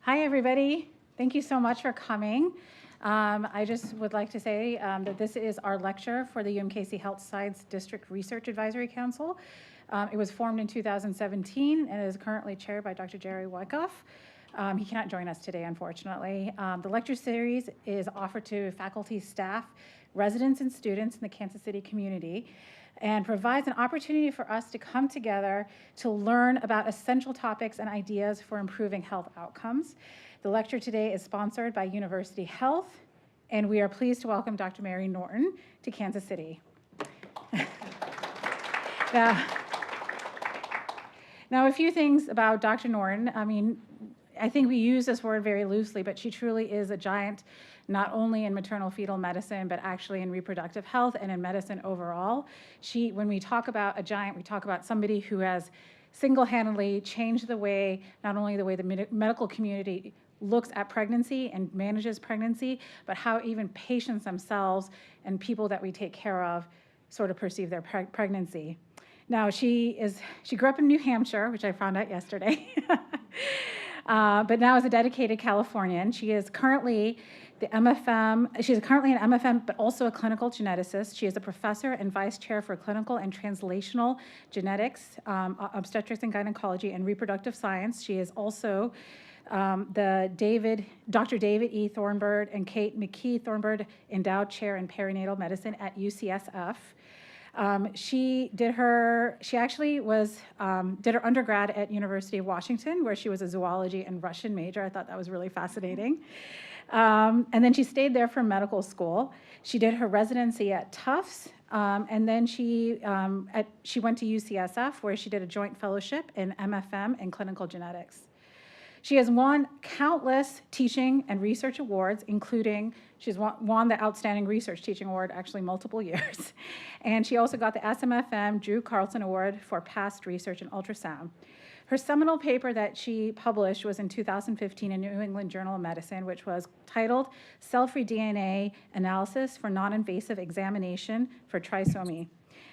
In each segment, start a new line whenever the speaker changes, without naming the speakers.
Hi, everybody. Thank you so much for coming. I just would like to say that this is our lecture for the UMKC Health Science District Research Advisory Council. It was formed in 2017 and is currently chaired by Dr. Jerry Wyckoff. He cannot join us today, unfortunately. The lecture series is offered to faculty, staff, residents, and students in the Kansas City community, and provides an opportunity for us to come together to learn about essential topics and ideas for improving health outcomes. The lecture today is sponsored by University Health, and we are pleased to welcome Dr. Mary Norton to Kansas City. Now, a few things about Dr. Norton. I think we use this word very loosely, but she truly is a giant, not only in maternal fetal medicine, but actually in reproductive health and in medicine overall. When we talk about a giant, we talk about somebody who has single-handedly changed the way, not only the way the medical community looks at pregnancy and manages pregnancy, but how even patients themselves and people that we take care of sort of perceive their pregnancy. Now, she grew up in New Hampshire, which I found out yesterday. But now is a dedicated Californian. She is currently the MFM. She's currently an MFM, but also a clinical geneticist. She is a professor and vice chair for clinical and translational genetics, obstetrics and gynecology, and reproductive science. She is also Dr. David E. Thornburg and Kate McKee Thornburg Endowed Chair in Perinatal Medicine at UCSF. She did her undergrad at University of Washington, where she was a zoology and Russian major. I thought that was really fascinating. And then she stayed there for medical school. She did her residency at Tufts, and then she went to UCSF, where she did a joint fellowship in MFM and clinical genetics. She has won countless teaching and research awards, including she's won the Outstanding Research Teaching Award actually multiple years. And she also got the SMFM Drew Carlson Award for past research in ultrasound. Her seminal paper that she published was in 2015 in New England Journal of Medicine, which was titled Cell-Free DNA Analysis for Non-Invasive Examination for Trisomy.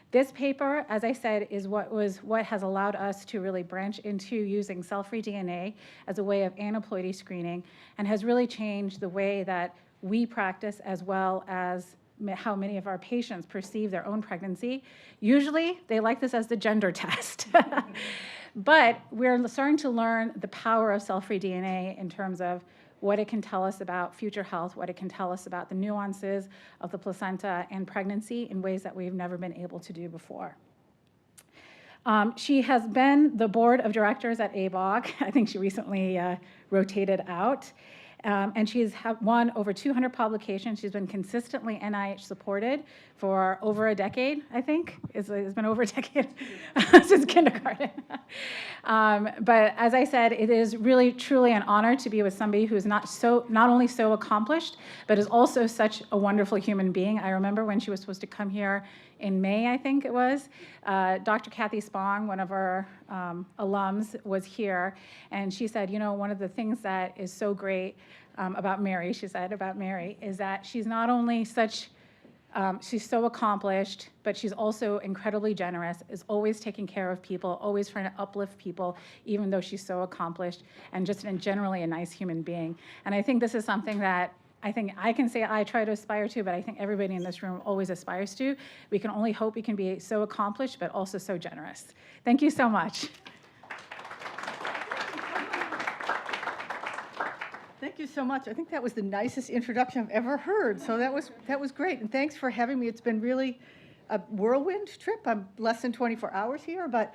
This paper, as I said, is what has allowed us to really branch into using cell-free DNA as a way of aneuploidy screening, and has really changed the way that we practice as well as how many of our patients perceive their own pregnancy. Usually, they like this as the gender test. But we're starting to learn the power of cell-free DNA in terms of what it can tell us about future health, what it can tell us about the nuances of the placenta and pregnancy in ways that we've never been able to do before. She has been the board of directors at ABOG. I think she recently rotated out. And she's won over 200 publications. She's been consistently NIH supported for over a decade, I think. It's been over a decade since kindergarten. But as I said, it is really, truly an honor to be with somebody who is not only so accomplished, but is also such a wonderful human being. I remember when she was supposed to come here in May, I think it was, Dr. Kathy Spong, one of our alums, was here, and she said, one of the things that is so great about Mary, she said about Mary, is that she's not only she's so accomplished, but she's also incredibly generous, is always taking care of people, always trying to uplift people, even though she's so accomplished, and just generally a nice human being. And I think this is something that I think I can say I try to aspire to, but I think everybody in this room always aspires to. We can only hope we can be so accomplished, but also so generous. Thank you so much.
Thank you so much. I think that was the nicest introduction I've ever heard. So that was great. And thanks for having me. It's been really a whirlwind trip. I'm less than 24 hours here, but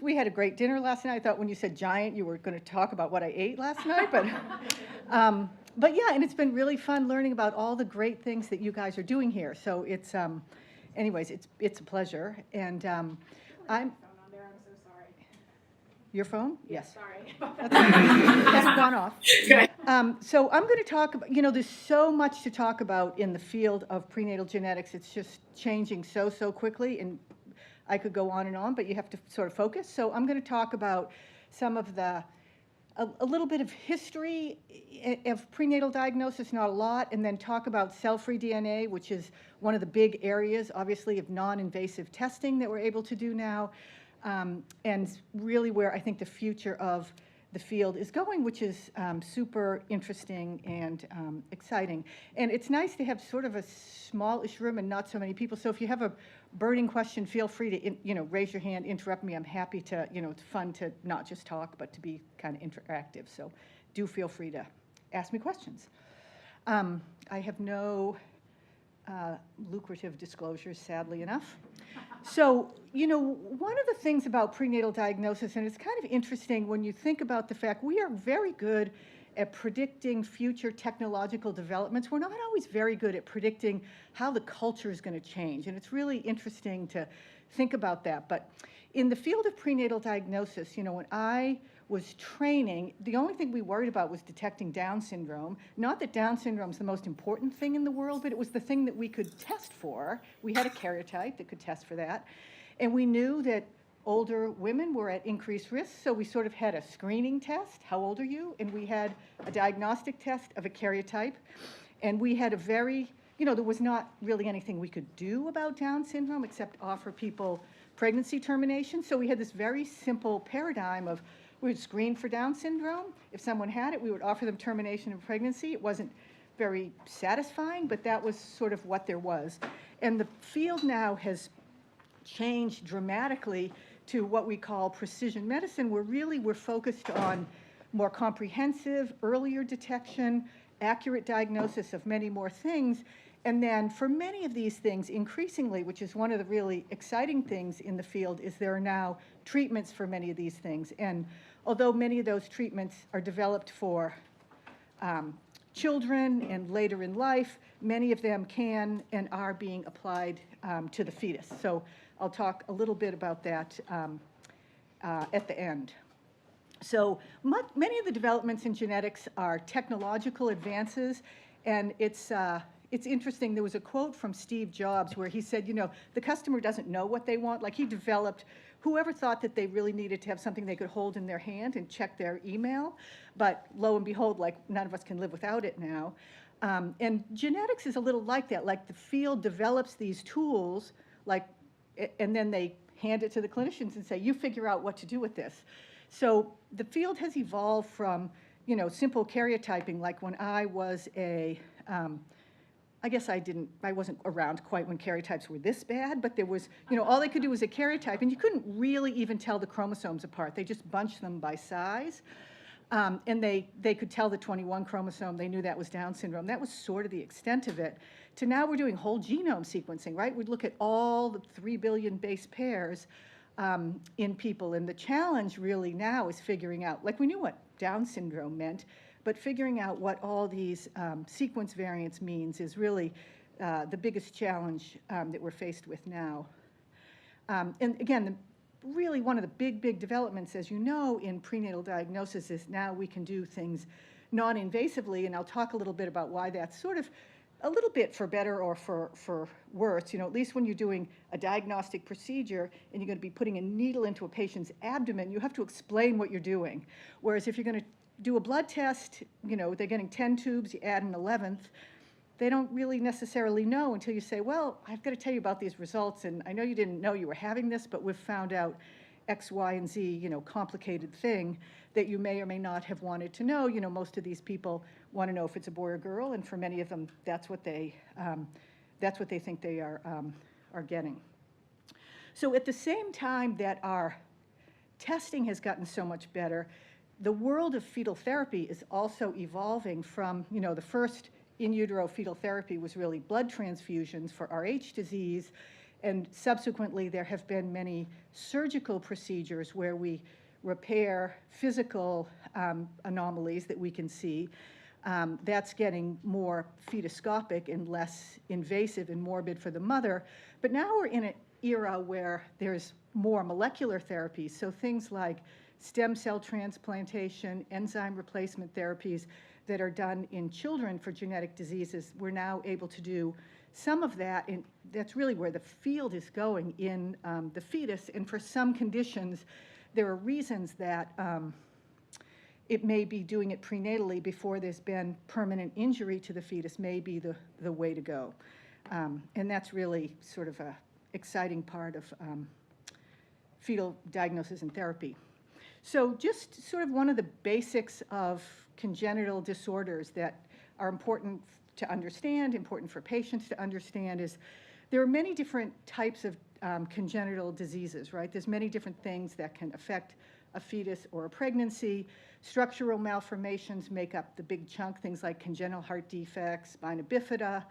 we had a great dinner last night. I thought when you said giant, you were going to talk about what I ate last night, but yeah, and it's been really fun learning about all the great things that you guys are doing here. So it's, anyways, it's a pleasure. And I'm so sorry. Your phone? Yes.
Sorry.
That's gone off.
Good.
So I'm going to talk about, there's so much to talk about in the field of prenatal genetics. It's just changing so quickly, and I could go on and on, but you have to sort of focus. So I'm going to talk about some of a little bit of history of prenatal diagnosis, not a lot, and then talk about cell-free DNA, which is one of the big areas, obviously, of non-invasive testing that we're able to do now, and really where I think the future of the field is going, which is super interesting and exciting. And it's nice to have sort of a smallish room and not so many people. So if you have a burning question, feel free to raise your hand, interrupt me. I'm happy to, it's fun to not just talk, but to be kind of interactive. So do feel free to ask me questions. I have no lucrative disclosures, sadly enough. So, one of the things about prenatal diagnosis, and it's kind of interesting when you think about the fact we are very good at predicting future technological developments. We're not always very good at predicting how the culture is going to change, and it's really interesting to think about that. But in the field of prenatal diagnosis, when I was training, the only thing we worried about was detecting Down syndrome. Not that Down syndrome is the most important thing in the world, but it was the thing that we could test for. We had a karyotype that could test for that. And we knew that older women were at increased risk, so we sort of had a screening test, how old are you? And we had a diagnostic test of a karyotype. And we had a very, there was not really anything we could do about Down syndrome except offer people pregnancy termination. So we had this very simple paradigm of we would screen for Down syndrome. If someone had it, we would offer them termination of pregnancy. It wasn't very satisfying, but that was sort of what there was. And the field now has changed dramatically to what we call precision medicine, where really we're focused on more comprehensive, earlier detection, accurate diagnosis of many more things. And then for many of these things, increasingly, which is one of the really exciting things in the field, is there are now treatments for many of these things. And although many of those treatments are developed for children and later in life, many of them can and are being applied to the fetus. So I'll talk a little bit about that at the end. So many of the developments in genetics are technological advances, and it's interesting. There was a quote from Steve Jobs where he said, the customer doesn't know what they want. Like he developed, whoever thought that they really needed to have something they could hold in their hand and check their email, but lo and behold, like none of us can live without it now. And genetics is a little like that. Like the field develops these tools, and then they hand it to the clinicians and say, you figure out what to do with this. So the field has evolved from, simple karyotyping, like when I was I guess I wasn't around quite when karyotypes were this bad, but there was, all they could do was a karyotype, and you couldn't really even tell the chromosomes apart. They just bunched them by size. And they could tell the 21 chromosome. They knew that was Down syndrome. That was sort of the extent of it. To now we're doing whole genome sequencing, right? We'd look at all the 3 billion base pairs in people. And the challenge really now is figuring out, like we knew what Down syndrome meant, but figuring out what all these sequence variants means is really the biggest challenge that we're faced with now. And again, really one of the big developments, as you know, in prenatal diagnosis is now we can do things non-invasively, and I'll talk a little bit about why that's sort of a little bit for better or for worse. At least when you're doing a diagnostic procedure and you're going to be putting a needle into a patient's abdomen, you have to explain what you're doing. Whereas if you're going to do a blood test, they're getting 10 tubes, you add an 11th, they don't really necessarily know until you say, well, I've got to tell you about these results, and I know you didn't know you were having this, but we've found out X, Y, and Z, complicated thing that you may or may not have wanted to know. Most of these people want to know if it's a boy or girl, and for many of them, that's what they think they are getting. So at the same time that our testing has gotten so much better, the world of fetal therapy is also evolving from, the first in utero fetal therapy was really blood transfusions for Rh disease, and subsequently there have been many surgical procedures where we repair physical anomalies that we can see. That's getting more fetoscopic and less invasive and morbid for the mother. But now we're in an era where there's more molecular therapies, so things like stem cell transplantation, enzyme replacement therapies that are done in children for genetic diseases. We're now able to do some of that, and that's really where the field is going in the fetus. And for some conditions, there are reasons that it may be doing it prenatally before there's been permanent injury to the fetus may be the way to go. And that's really sort of a exciting part of fetal diagnosis and therapy. So just sort of one of the basics of congenital disorders that are important to understand, important for patients to understand, is there are many different types of congenital diseases, right? There's many different things that can affect a fetus or a pregnancy. Structural malformations make up the big chunk, things like congenital heart defects, spina bifida.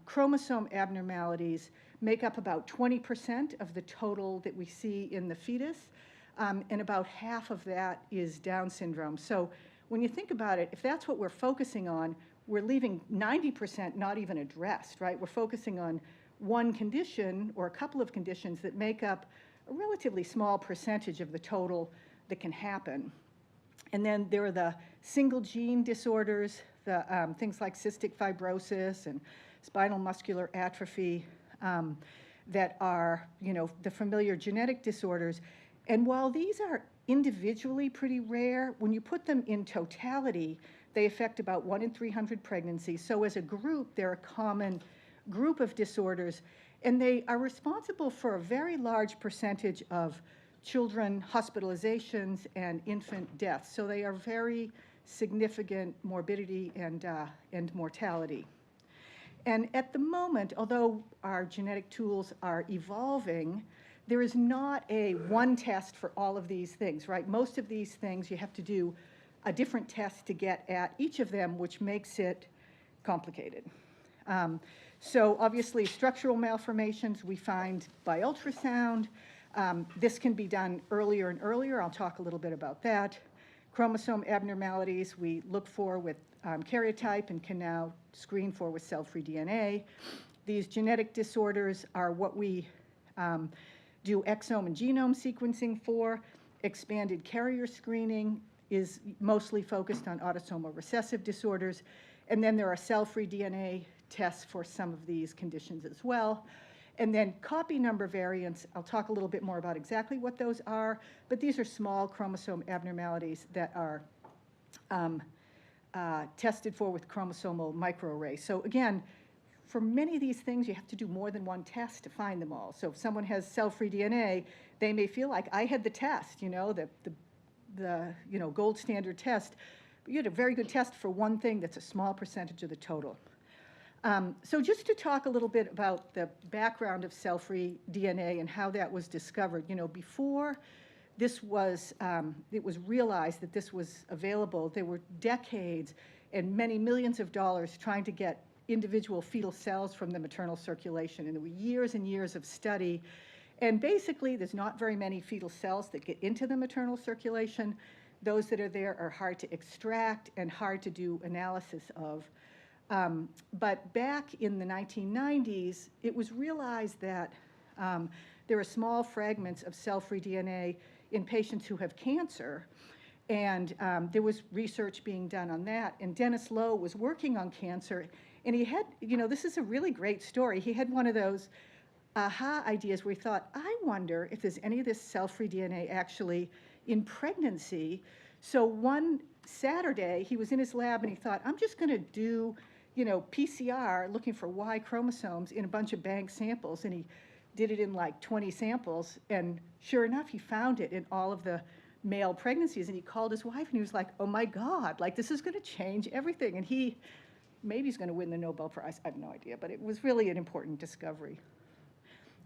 Chromosome abnormalities make up about 20% of the total that we see in the fetus, and about half of that is Down syndrome. So when you think about it, if that's what we're focusing on, we're leaving 90% not even addressed, right? We're focusing on one condition or a couple of conditions that make up a relatively small percentage of the total that can happen. And then there are the single gene disorders, the things like cystic fibrosis and spinal muscular atrophy, that are, the familiar genetic disorders. And while these are individually pretty rare, when you put them in totality, they affect about 1 in 300 pregnancies. So as a group, they're a common group of disorders, and they are responsible for a very large percentage of children hospitalizations and infant deaths. So they are very significant morbidity and mortality. And at the moment, although our genetic tools are evolving, there is not a one test for all of these things, right? Most of these things you have to do a different test to get at each of them, which makes it complicated. So obviously structural malformations we find by ultrasound. This can be done earlier and earlier. I'll talk a little bit about that. Chromosome abnormalities we look for with karyotype and can now screen for with cell-free DNA. These genetic disorders are what we do exome and genome sequencing for. Expanded carrier screening is mostly focused on autosomal recessive disorders. And then there are cell-free DNA tests for some of these conditions as well. And then copy number variants, I'll talk a little bit more about exactly what those are, but these are small chromosome abnormalities that are tested for with chromosomal microarray. So again, for many of these things, you have to do more than one test to find them all. So if someone has cell-free DNA, they may feel like, I had the test, the gold standard test, but you had a very good test for one thing that's a small percentage of the total. So just to talk a little bit about the background of cell-free DNA and how that was discovered, before this was, it was realized that this was available, there were decades and many millions of dollars trying to get individual fetal cells from the maternal circulation, and there were years and years of study. And basically, there's not very many fetal cells that get into the maternal circulation. Those that are there are hard to extract and hard to do analysis of. But back in the 1990s, it was realized that there are small fragments of cell-free DNA in patients who have cancer. And there was research being done on that. And Dennis Lowe was working on cancer. And he had, this is a really great story. He had one of those aha ideas where he thought, I wonder if there's any of this cell-free DNA actually in pregnancy. So one Saturday, he was in his lab and he thought, I'm just going to do, PCR looking for Y chromosomes in a bunch of bank samples. And he did it in like 20 samples. And sure enough, he found it in all of the male pregnancies. And he called his wife and he was like, oh my God, like this is going to change everything. And maybe he's going to win the Nobel Prize. I have no idea, but it was really an important discovery.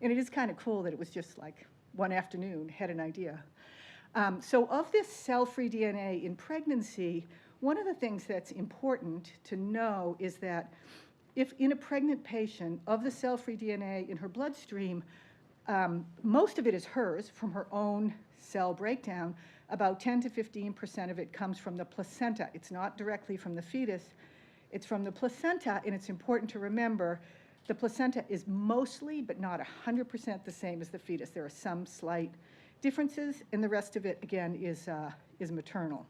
And it is kind of cool that it was just like one afternoon, had an idea. So of this cell-free DNA in pregnancy, one of the things that's important to know is that if in a pregnant patient of the cell-free DNA in her bloodstream, most of it is hers from her own cell breakdown, about 10 to 15% of it comes from the placenta. It's not directly from the fetus. It's from the placenta, and it's important to remember the placenta is mostly, but not 100% the same as the fetus. There are some slight differences, and the rest of it, again, is maternal.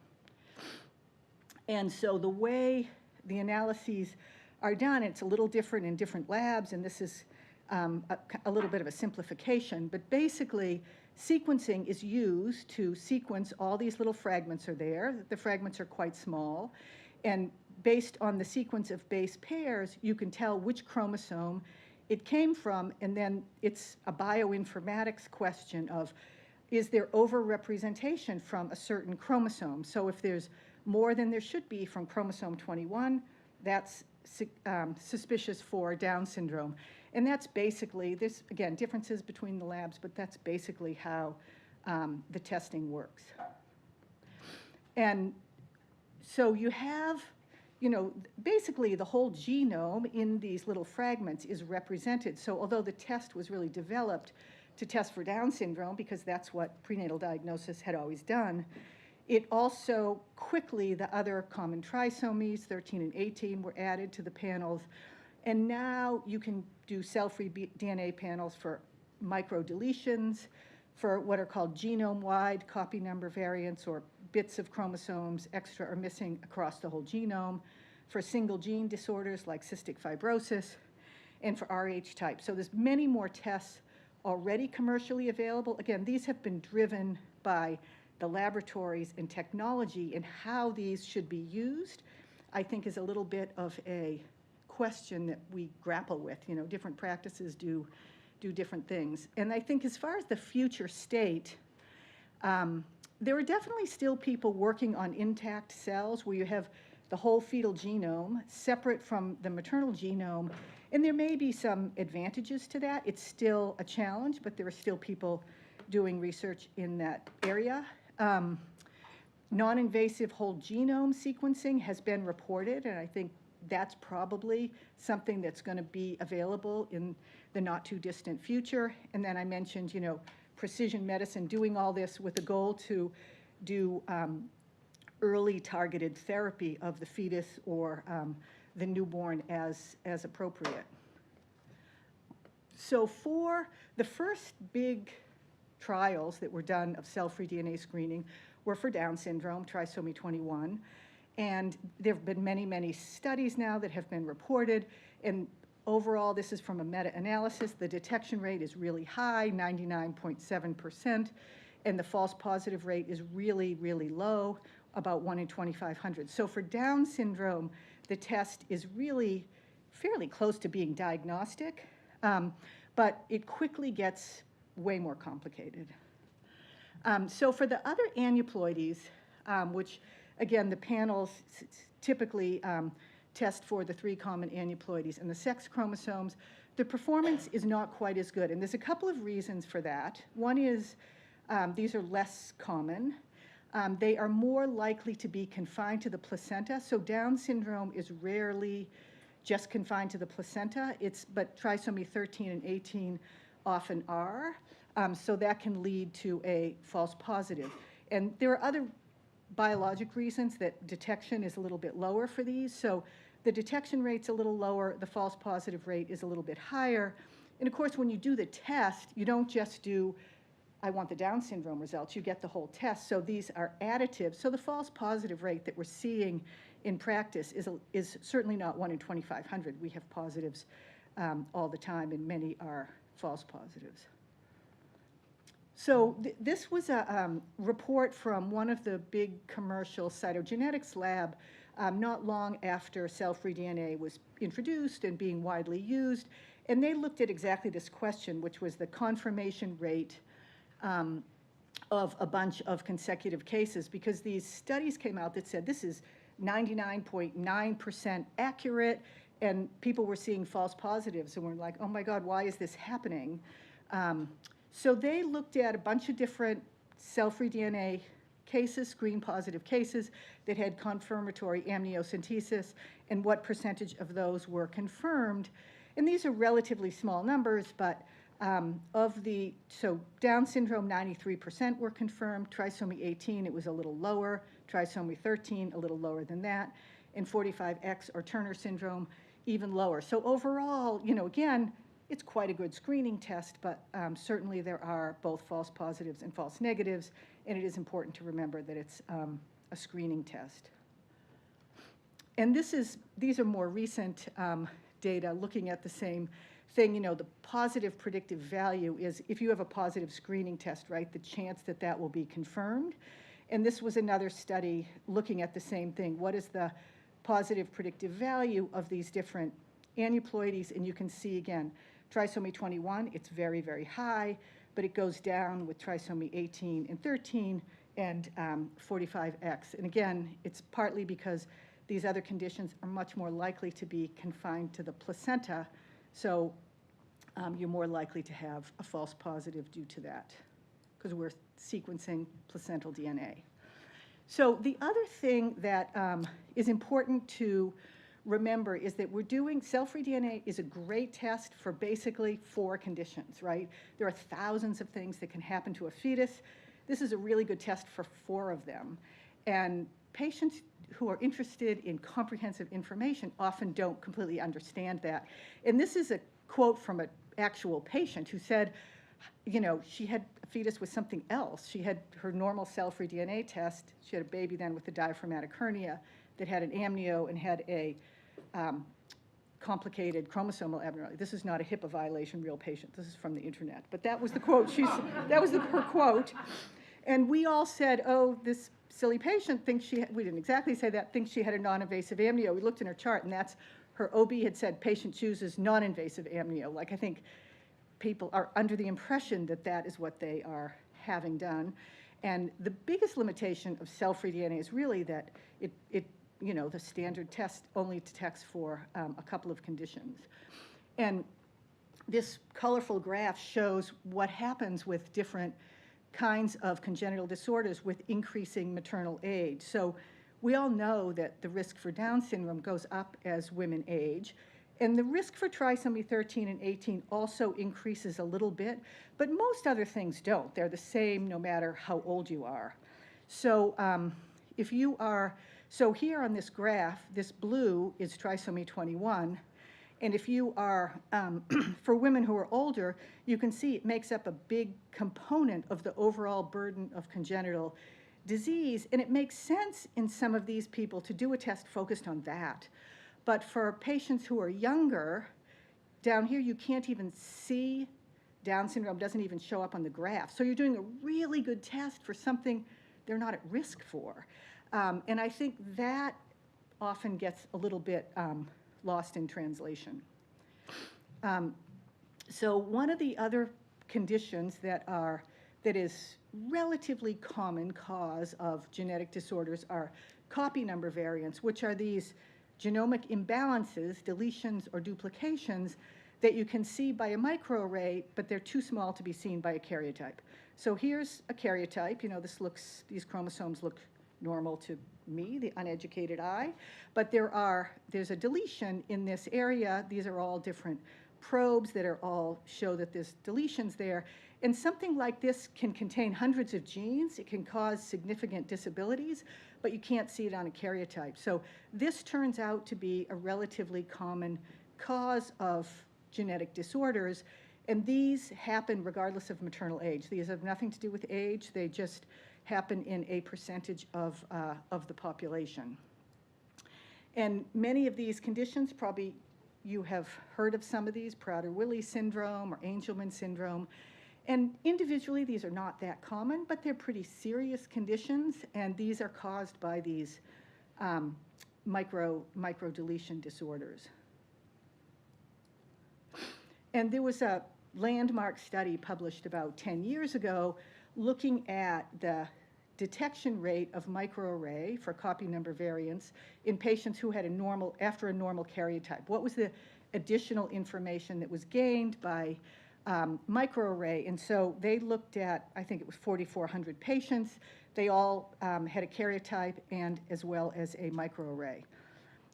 And so the way the analyses are done, it's a little different in different labs, and this is a little bit of a simplification, but basically, sequencing is used to sequence all these little fragments are there. The fragments are quite small, and based on the sequence of base pairs, you can tell which chromosome it came from, and then it's a bioinformatics question of, is there overrepresentation from a certain chromosome? So if there's more than there should be from chromosome 21, that's suspicious for Down syndrome. And that's basically, there's, again, differences between the labs, but that's basically how the testing works. And so you have, you know, basically the whole genome in these little fragments is represented. So although the test was really developed to test for Down syndrome, because that's what prenatal diagnosis had always done, it also quickly, the other common trisomies, 13 and 18, were added to the panels. And now you can do cell-free DNA panels for microdeletions, for what are called genome-wide copy number variants, or bits of chromosomes extra or missing across the whole genome, for single gene disorders like cystic fibrosis, and for Rh type. So there's many more tests already commercially available. Again, these have been driven by the laboratories and technology, and how these should be used, I think, is a little bit of a question that we grapple with. You know, different practices do different things. And I think as far as the future state, there are definitely still people working on intact cells where you have the whole fetal genome separate from the maternal genome, and there may be some advantages to that. It's still a challenge, but there are still people doing research in that area. Non-invasive whole genome sequencing has been reported, and I think that's probably something that's going to be available in the not too distant future. And then I mentioned, you know, precision medicine, doing all this with the goal to do early targeted therapy of the fetus or the newborn as appropriate. So for the first big trials that were done of cell-free DNA screening were for Down syndrome, trisomy 21. And there have been many, many studies now that have been reported. And overall, this is from a meta-analysis. The detection rate is really high, 99.7%. And the false positive rate is really, really low, about 1 in 2,500. So for Down syndrome, the test is really fairly close to being diagnostic, but it quickly gets way more complicated. So for the other aneuploidies, which again, the panels typically test for the 3 common aneuploidies and the sex chromosomes, the performance is not quite as good. And there's a couple of reasons for that. One is these are less common. They are more likely to be confined to the placenta. So Down syndrome is rarely just confined to the placenta, but trisomy 13 and 18 often are. So that can lead to a false positive. And there are other biologic reasons that detection is a little bit lower for these. So the detection rate's a little lower, the false positive rate is a little bit higher. And of course, when you do the test, you don't just do, I want the Down syndrome results, you get the whole test. So these are additive. So the false positive rate that we're seeing in practice is certainly not 1 in 2,500. We have positives all the time, and many are false positives. So this was a report from one of the big commercial cytogenetics lab not long after cell-free DNA was introduced and being widely used. And they looked at exactly this question, which was the confirmation rate of a bunch of consecutive cases, because these studies came out that said this is 99.9% accurate, and people were seeing false positives and were like, oh my God, why is this happening? So they looked at a bunch of different cell-free DNA cases, screen-positive cases that had confirmatory amniocentesis, and what percentage of those were confirmed. And these are relatively small numbers, but so Down syndrome, 93% were confirmed. Trisomy 18, it was a little lower. Trisomy 13, a little lower than that. And 45X, or Turner syndrome, even lower. So overall, you know, again, It's quite a good screening test, but certainly there are both false positives and false negatives, and it is important to remember that it's a screening test. And these are more recent data looking at the same thing. You know, the positive predictive value is if you have a positive screening test, right, the chance that that will be confirmed. And this was another study looking at the same thing. What is the positive predictive value of these different aneuploidies? And you can see, again, trisomy 21, it's very, very high, but it goes down with trisomy 18 and 13 and 45X. And again, it's partly because these other conditions are much more likely to be confined to the placenta, so you're more likely to have a false positive due to that, because we're sequencing placental DNA. So the other thing that is important to remember is that we're doing, cell-free DNA is a great test for basically 4 conditions, right? There are thousands of things that can happen to a fetus. This is a really good test for 4 of them. And patients who are interested in comprehensive information often don't completely understand that. And this is a quote from an actual patient who said, you know, she had a fetus with something else. She had her normal cell-free DNA test. She had a baby then with a diaphragmatic hernia that had an amnio and had a complicated chromosomal abnormality. This is not a HIPAA violation, real patient. This is from the internet. But that was the quote. That was her quote. And we all said, oh, this silly patient thinks we didn't exactly say that, thinks she had a non-invasive amnio. We looked in her chart, and that's, her OB had said patient chooses non-invasive amnio. Like, I think people are under the impression that that is what they are having done. And the biggest limitation of cell-free DNA is really that it you know, the standard test only detects for a couple of conditions. And this colorful graph shows what happens with different kinds of congenital disorders with increasing maternal age. So we all know that the risk for Down syndrome goes up as women age, and the risk for trisomy 13 and 18 also increases a little bit, but most other things don't. They're the same no matter how old you are. So if you are, so here on this graph, this blue is trisomy 21, and if you are, for women who are older, you can see it makes up a big component of the overall burden of congenital disease, and it makes sense in some of these people to do a test focused on that. But for patients who are younger, down here you can't even see Down syndrome, doesn't even show up on the graph. So you're doing a really good test for something they're not at risk for. And I think that often gets a little bit lost in translation. So one of the other conditions that is relatively common cause of genetic disorders are copy number variants, which are these genomic imbalances, deletions or duplications that you can see by a microarray, but they're too small to be seen by a karyotype. So here's a karyotype. You know, these chromosomes look normal to me, the uneducated eye, but there's a deletion in this area. These are all different probes that are all show that there's deletions there. And something like this can contain hundreds of genes. It can cause significant disabilities, but you can't see it on a karyotype. So this turns out to be a relatively common cause of genetic disorders, and these happen regardless of maternal age. These have nothing to do with age. They just happen in a percentage of the population. And many of these conditions, probably you have heard of some of these, Prader-Willi syndrome or Angelman syndrome. And individually, these are not that common, but they're pretty serious conditions, and these are caused by these microdeletion disorders. And there was a landmark study published about 10 years ago looking at the detection rate of microarray for copy number variants in patients who had after a normal karyotype. What was the additional information that was gained by microarray? And so they looked at, I think it was 4,400 patients. They all had a karyotype and as well as a microarray.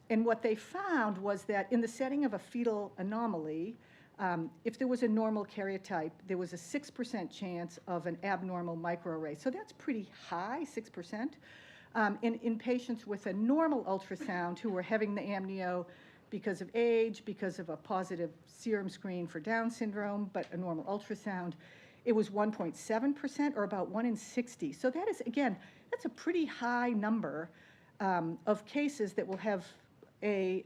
And what they found was that in the setting of a fetal anomaly, if there was a normal karyotype, there was a 6% chance of an abnormal microarray. So that's pretty high, 6%. In patients with a normal ultrasound who were having the amnio, because of age, because of a positive serum screen for Down syndrome, but a normal ultrasound, it was 1.7%, or about 1 in 60. So that is, again, that's a pretty high number of cases that will have a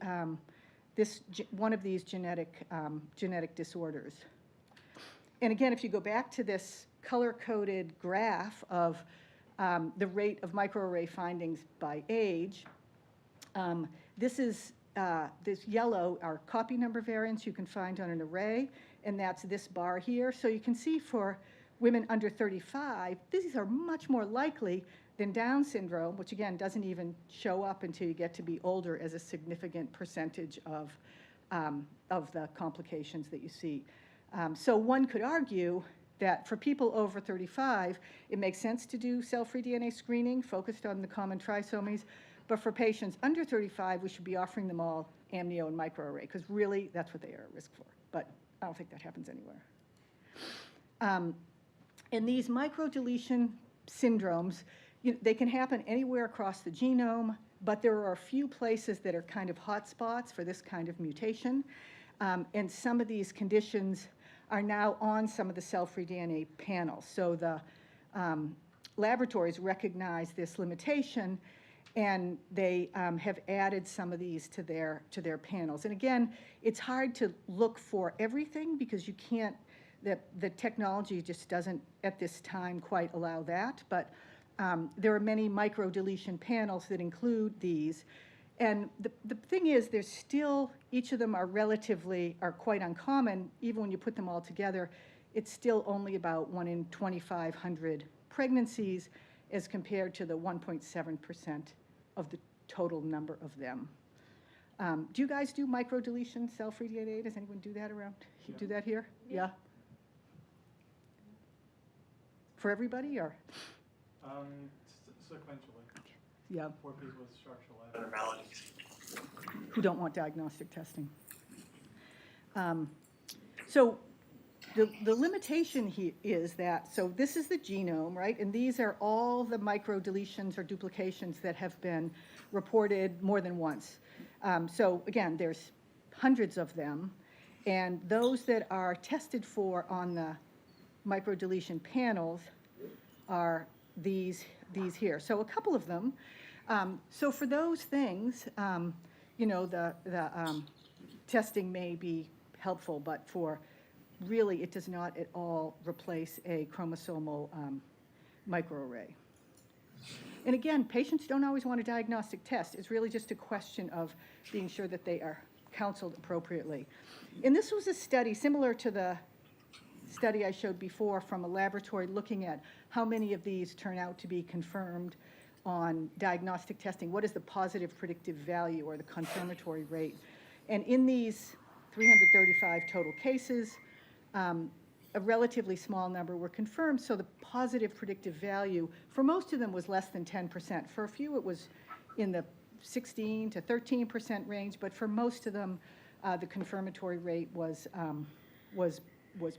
one of these genetic disorders. And again, if you go back to this color-coded graph of the rate of microarray findings by age, this yellow are copy number variants you can find on an array, and that's this bar here. So you can see for women under 35, these are much more likely than Down syndrome, which again doesn't even show up until you get to be older as a significant percentage of the complications that you see. So one could argue that for people over 35, it makes sense to do cell-free DNA screening focused on the common trisomies, but for patients under 35, we should be offering them all amnio and microarray, because really that's what they are at risk for, but I don't think that happens anywhere. And these microdeletion syndromes, they can happen anywhere across the genome, but there are a few places that are kind of hot spots for this kind of mutation. And some of these conditions are now on some of the cell-free DNA panels. So the laboratories recognize this limitation, and they have added some of these to their panels. And again, it's hard to look for everything because you can't, the technology just doesn't at this time quite allow that, but there are many microdeletion panels that include these. And the thing is, there's still, each of them are quite uncommon. Even when you put them all together, it's still only about 1 in 2,500 pregnancies as compared to the 1.7% of the total number of them. Do you guys do microdeletion cell-free DNA? Does anyone do that around? You do that here? Yeah? For everybody, or?
Sequentially.
Yeah.
For people with structural abnormalities.
Who don't want diagnostic testing. So the limitation here is that, so this is the genome, right? And these are all the microdeletions or duplications that have been reported more than once. So again, there's hundreds of them, and those that are tested for on the microdeletion panels are these here. So a couple of them. So for those things, the testing may be helpful, but for really it does not at all replace a chromosomal microarray. And again, patients don't always want a diagnostic test. It's really just a question of being sure that they are counseled appropriately. And this was a study similar to the study I showed before from a laboratory looking at how many of these turn out to be confirmed on diagnostic testing. What is the positive predictive value or the confirmatory rate? And in these 335 total cases, a relatively small number were confirmed, so the positive predictive value for most of them was less than 10%. For a few it was in the 16 to 13% range, but for most of them the confirmatory rate was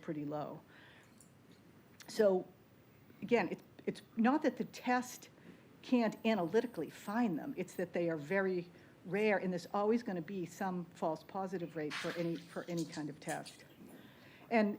pretty low. So again, it's not that the test can't analytically find them, it's that they are very rare, and there's always going to be some false positive rate for any kind of test. And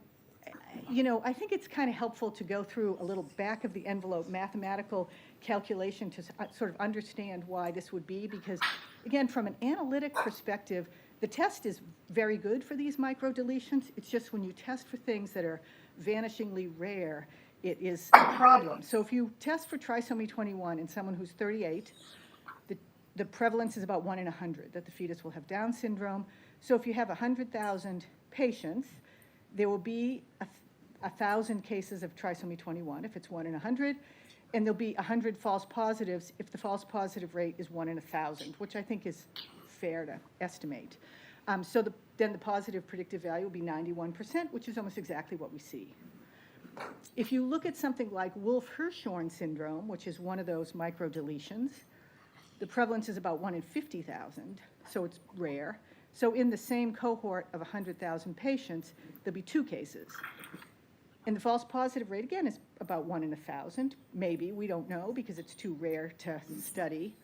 I think it's kind of helpful to go through a little back of the envelope mathematical calculation to sort of understand why this would be, because again, from an analytic perspective, the test is very good for these microdeletions. It's just when you test for things that are vanishingly rare, it is a problem. So if you test for trisomy 21 in someone who's 38, the prevalence is about 1 in 100 that the fetus will have Down syndrome. So if you have 100,000 patients, there will be 1,000 cases of trisomy 21 if it's 1 in 100, and there'll be 100 false positives if the false positive rate is 1 in 1,000, which I think is fair to estimate. Then the positive predictive value will be 91%, which is almost exactly what we see. If you look at something like Wolff-Hirschhorn syndrome, which is one of those microdeletions, the prevalence is about 1 in 50,000, so it's rare. So in the same cohort of 100,000 patients, there'll be 2 cases. And the false positive rate, again, is about 1 in 1,000, maybe, we don't know, because it's too rare to study.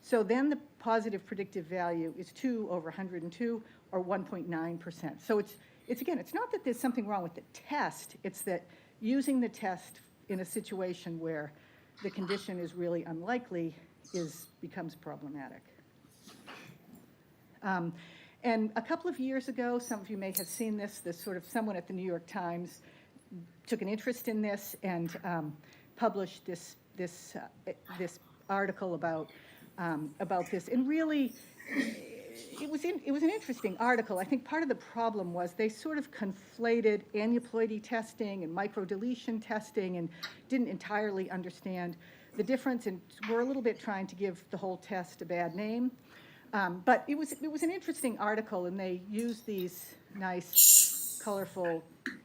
So then the positive predictive value is 2 over 102, or 1.9%. So it's again, it's not that there's something wrong with the test, it's that using the test in a situation where the condition is really unlikely becomes problematic. And a couple of years ago, some of you may have seen this sort of someone at the New York Times took an interest in this and published this article about this. And really, it was an interesting article. I think part of the problem was they sort of conflated aneuploidy testing and microdeletion testing and didn't entirely understand the difference, and were a little bit trying to give the whole test a bad name. But it was an interesting article, and they used these nice, colorful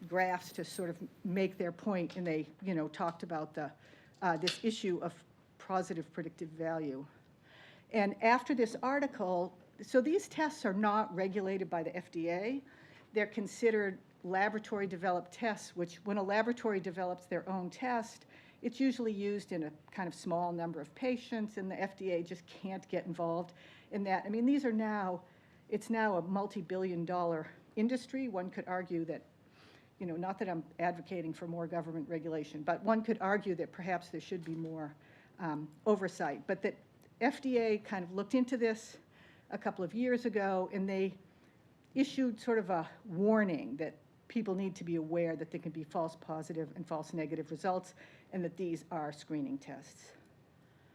graphs to sort of make their point, and they, talked about this issue of positive predictive value. And after this article, so these tests are not regulated by the FDA. They're considered laboratory-developed tests, which when a laboratory develops their own test, it's usually used in a kind of small number of patients, and the FDA just can't get involved in that. I mean, it's now a multi-billion-dollar industry. One could argue that, not that I'm advocating for more government regulation, but one could argue that perhaps there should be more oversight. But that FDA kind of looked into this a couple of years ago, and they issued sort of a warning that people need to be aware that there can be false positive and false negative results, and that these are screening tests.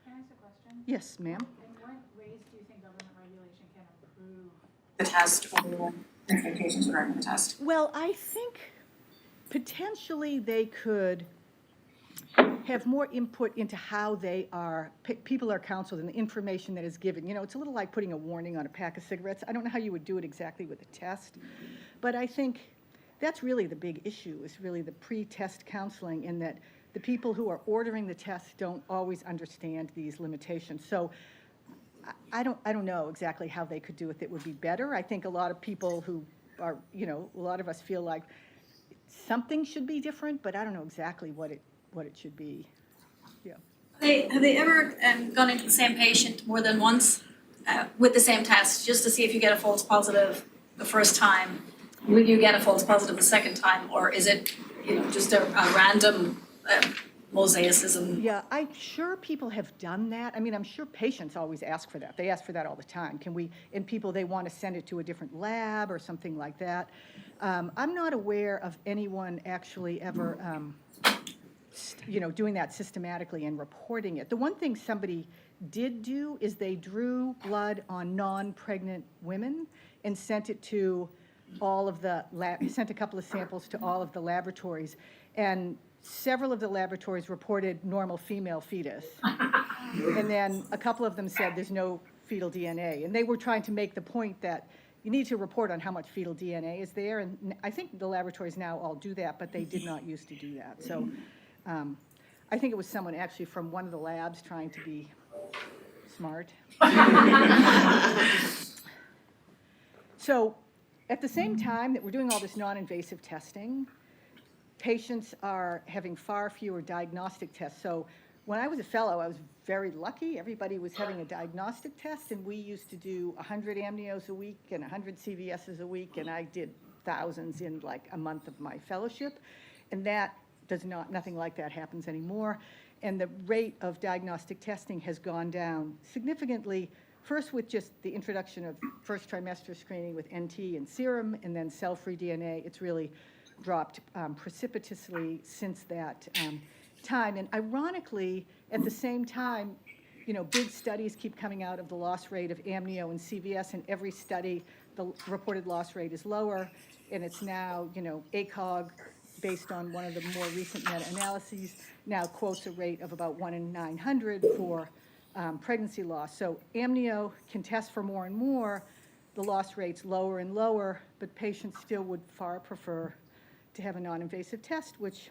Can I ask a question?
Yes, ma'am.
In what ways do you think government regulation can improve
the test or expectations regarding the test?
Well, I think potentially they could have more input into how people are counseled and the information that is given. It's a little like putting a warning on a pack of cigarettes. I don't know how you would do it exactly with a test, but I think that's really the big issue, is really the pre-test counseling, in that the people who are ordering the tests don't always understand these limitations. So I don't know exactly how they could do it that would be better. I think a lot of people who are, a lot of us feel like something should be different, but I don't know exactly what it should be. Yeah.
Have they ever gone into the same patient more than once with the same test, just to see if you get a false positive the first time? Will you get a false positive the second time, or is it, just a random mosaicism?
Yeah, I'm sure people have done that. I mean, I'm sure patients always ask for that. They ask for that all the time. And people, they want to send it to a different lab or something like that. I'm not aware of anyone actually ever, doing that systematically and reporting it. The one thing somebody did do is they drew blood on non-pregnant women and sent it to sent a couple of samples to all of the laboratories, and several of the laboratories reported normal female fetus. And then a couple of them said there's no fetal DNA. And they were trying to make the point that you need to report on how much fetal DNA is there. And I think the laboratories now all do that, but they did not used to do that. So I think it was someone actually from one of the labs trying to be smart. So at the same time that we're doing all this non-invasive testing, patients are having far fewer diagnostic tests. So when I was a fellow, I was very lucky. Everybody was having a diagnostic test, and we used to do 100 amnios a week and 100 CVSs a week, and I did thousands in like a month of my fellowship. And nothing like that happens anymore. And the rate of diagnostic testing has gone down significantly, first with just the introduction of first trimester screening with NT and serum, and then cell-free DNA. It's really dropped precipitously since that time. And ironically, at the same time, big studies keep coming out of the loss rate of amnio and CVS, and every study, the reported loss rate is lower, and it's now, ACOG, based on one of the more recent meta-analyses, now quotes a rate of about 1 in 900 for pregnancy loss. So amnio can test for more and more, the loss rate's lower and lower, but patients still would far prefer to have a non-invasive test, which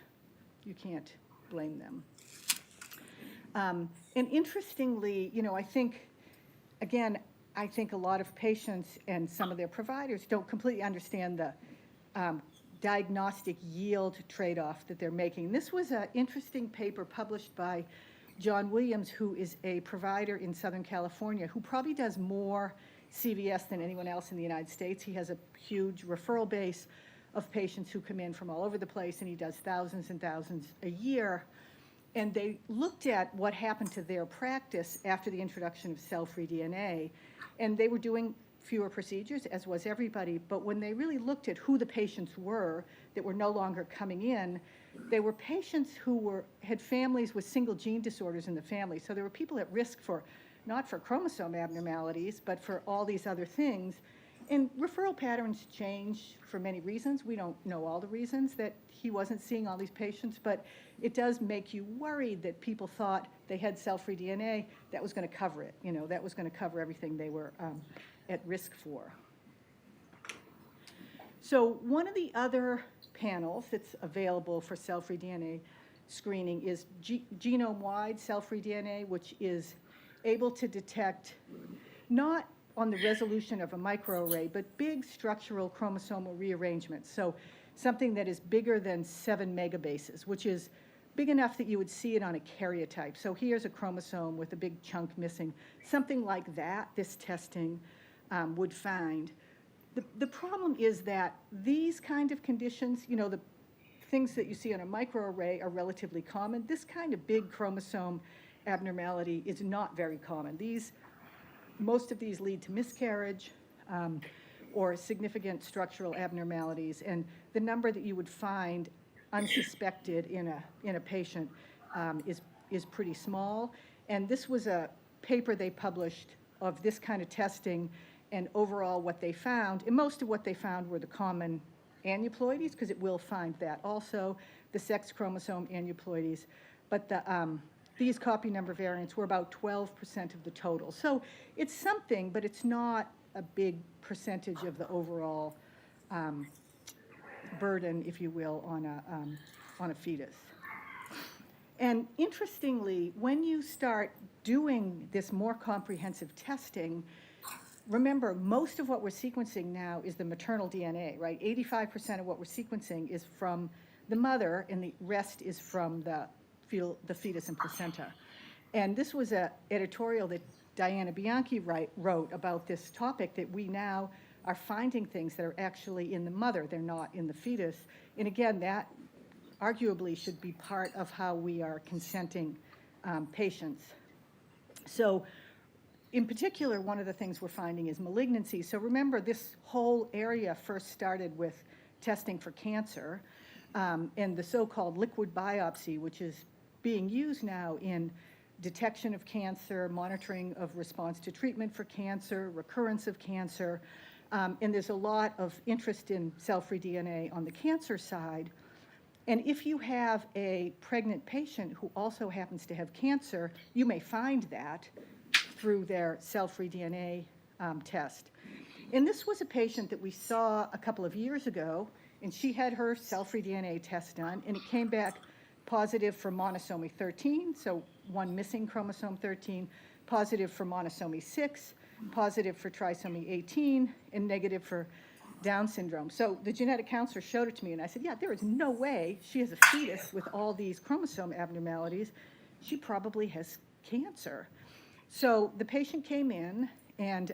you can't blame them. And interestingly, I think a lot of patients and some of their providers don't completely understand the diagnostic yield trade-off that they're making. This was an interesting paper published by John Williams, who is a provider in Southern California, who probably does more CVS than anyone else in the United States. He has a huge referral base of patients who come in from all over the place, and he does thousands and thousands a year. And they looked at what happened to their practice after the introduction of cell-free DNA, and they were doing fewer procedures, as was everybody, but when they really looked at who the patients were that were no longer coming in, they were patients who had families with single gene disorders in the family. So there were people at risk for, not for chromosome abnormalities, but for all these other things. And referral patterns change for many reasons. We don't know all the reasons that he wasn't seeing all these patients, but it does make you worried that people thought they had cell-free DNA, that was going to cover it. You know, that was going to cover everything they were at risk for. So one of the other panels that's available for cell-free DNA screening is genome-wide cell-free DNA, which is able to detect not on the resolution of a microarray, but big structural chromosomal rearrangements. So something that is bigger than 7 megabases, which is big enough that you would see it on a karyotype. So here's a chromosome with a big chunk missing. Something like that, this testing would find. The problem is that these kind of conditions, you know, the things that you see on a microarray are relatively common. This kind of big chromosome abnormality is not very common. Most of these lead to miscarriage or significant structural abnormalities, and the number that you would find unsuspected in a patient is pretty small. And this was a paper they published of this kind of testing, and overall what they found, and most of what they found were the common aneuploidies, because it will find that also, the sex chromosome aneuploidies, but these copy number variants were about 12% of the total. So it's something, but it's not a big percentage of the overall burden, if you will, on a fetus. And interestingly, when you start doing this more comprehensive testing, remember, most of what we're sequencing now is the maternal DNA, right? 85% of what we're sequencing is from the mother, and the rest is from the fetus and placenta. And this was an editorial that Diana Bianchi wrote about this topic, that we now are finding things that are actually in the mother, they're not in the fetus. And again, that arguably should be part of how we are consenting patients. So in particular, one of the things we're finding is malignancy. So remember, this whole area first started with testing for cancer, and the so-called liquid biopsy, which is being used now in detection of cancer, monitoring of response to treatment for cancer, recurrence of cancer, and there's a lot of interest in cell-free DNA on the cancer side. And if you have a pregnant patient who also happens to have cancer, you may find that through their cell-free DNA test. And this was a patient that we saw a couple of years ago, and she had her cell-free DNA test done, and it came back positive for monosomy 13, so one missing chromosome 13, positive for monosomy 6, positive for trisomy 18, and negative for Down syndrome. So the genetic counselor showed it to me, and I said, yeah, there is no way she has a fetus with all these chromosome abnormalities. She probably has cancer. So the patient came in, and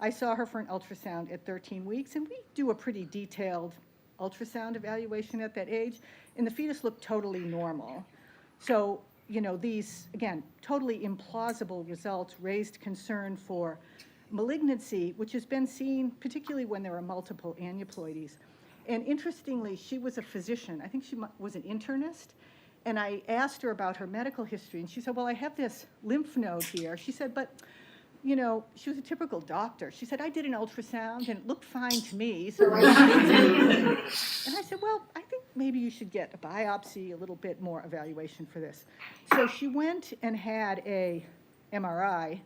I saw her for an ultrasound at 13 weeks, and we do a pretty detailed ultrasound evaluation at that age, and the fetus looked totally normal. So, you know, these, again, totally implausible results raised concern for malignancy, which has been seen particularly when there are multiple aneuploidies. And interestingly, she was a physician. I think she was an internist. And I asked her about her medical history, and she said, well, I have this lymph node here. She said, but, you know, she was a typical doctor. She said, I did an ultrasound, and it looked fine to me. So and I said, well, I think maybe you should get a biopsy, a little bit more evaluation for this. So she went and had a MRI,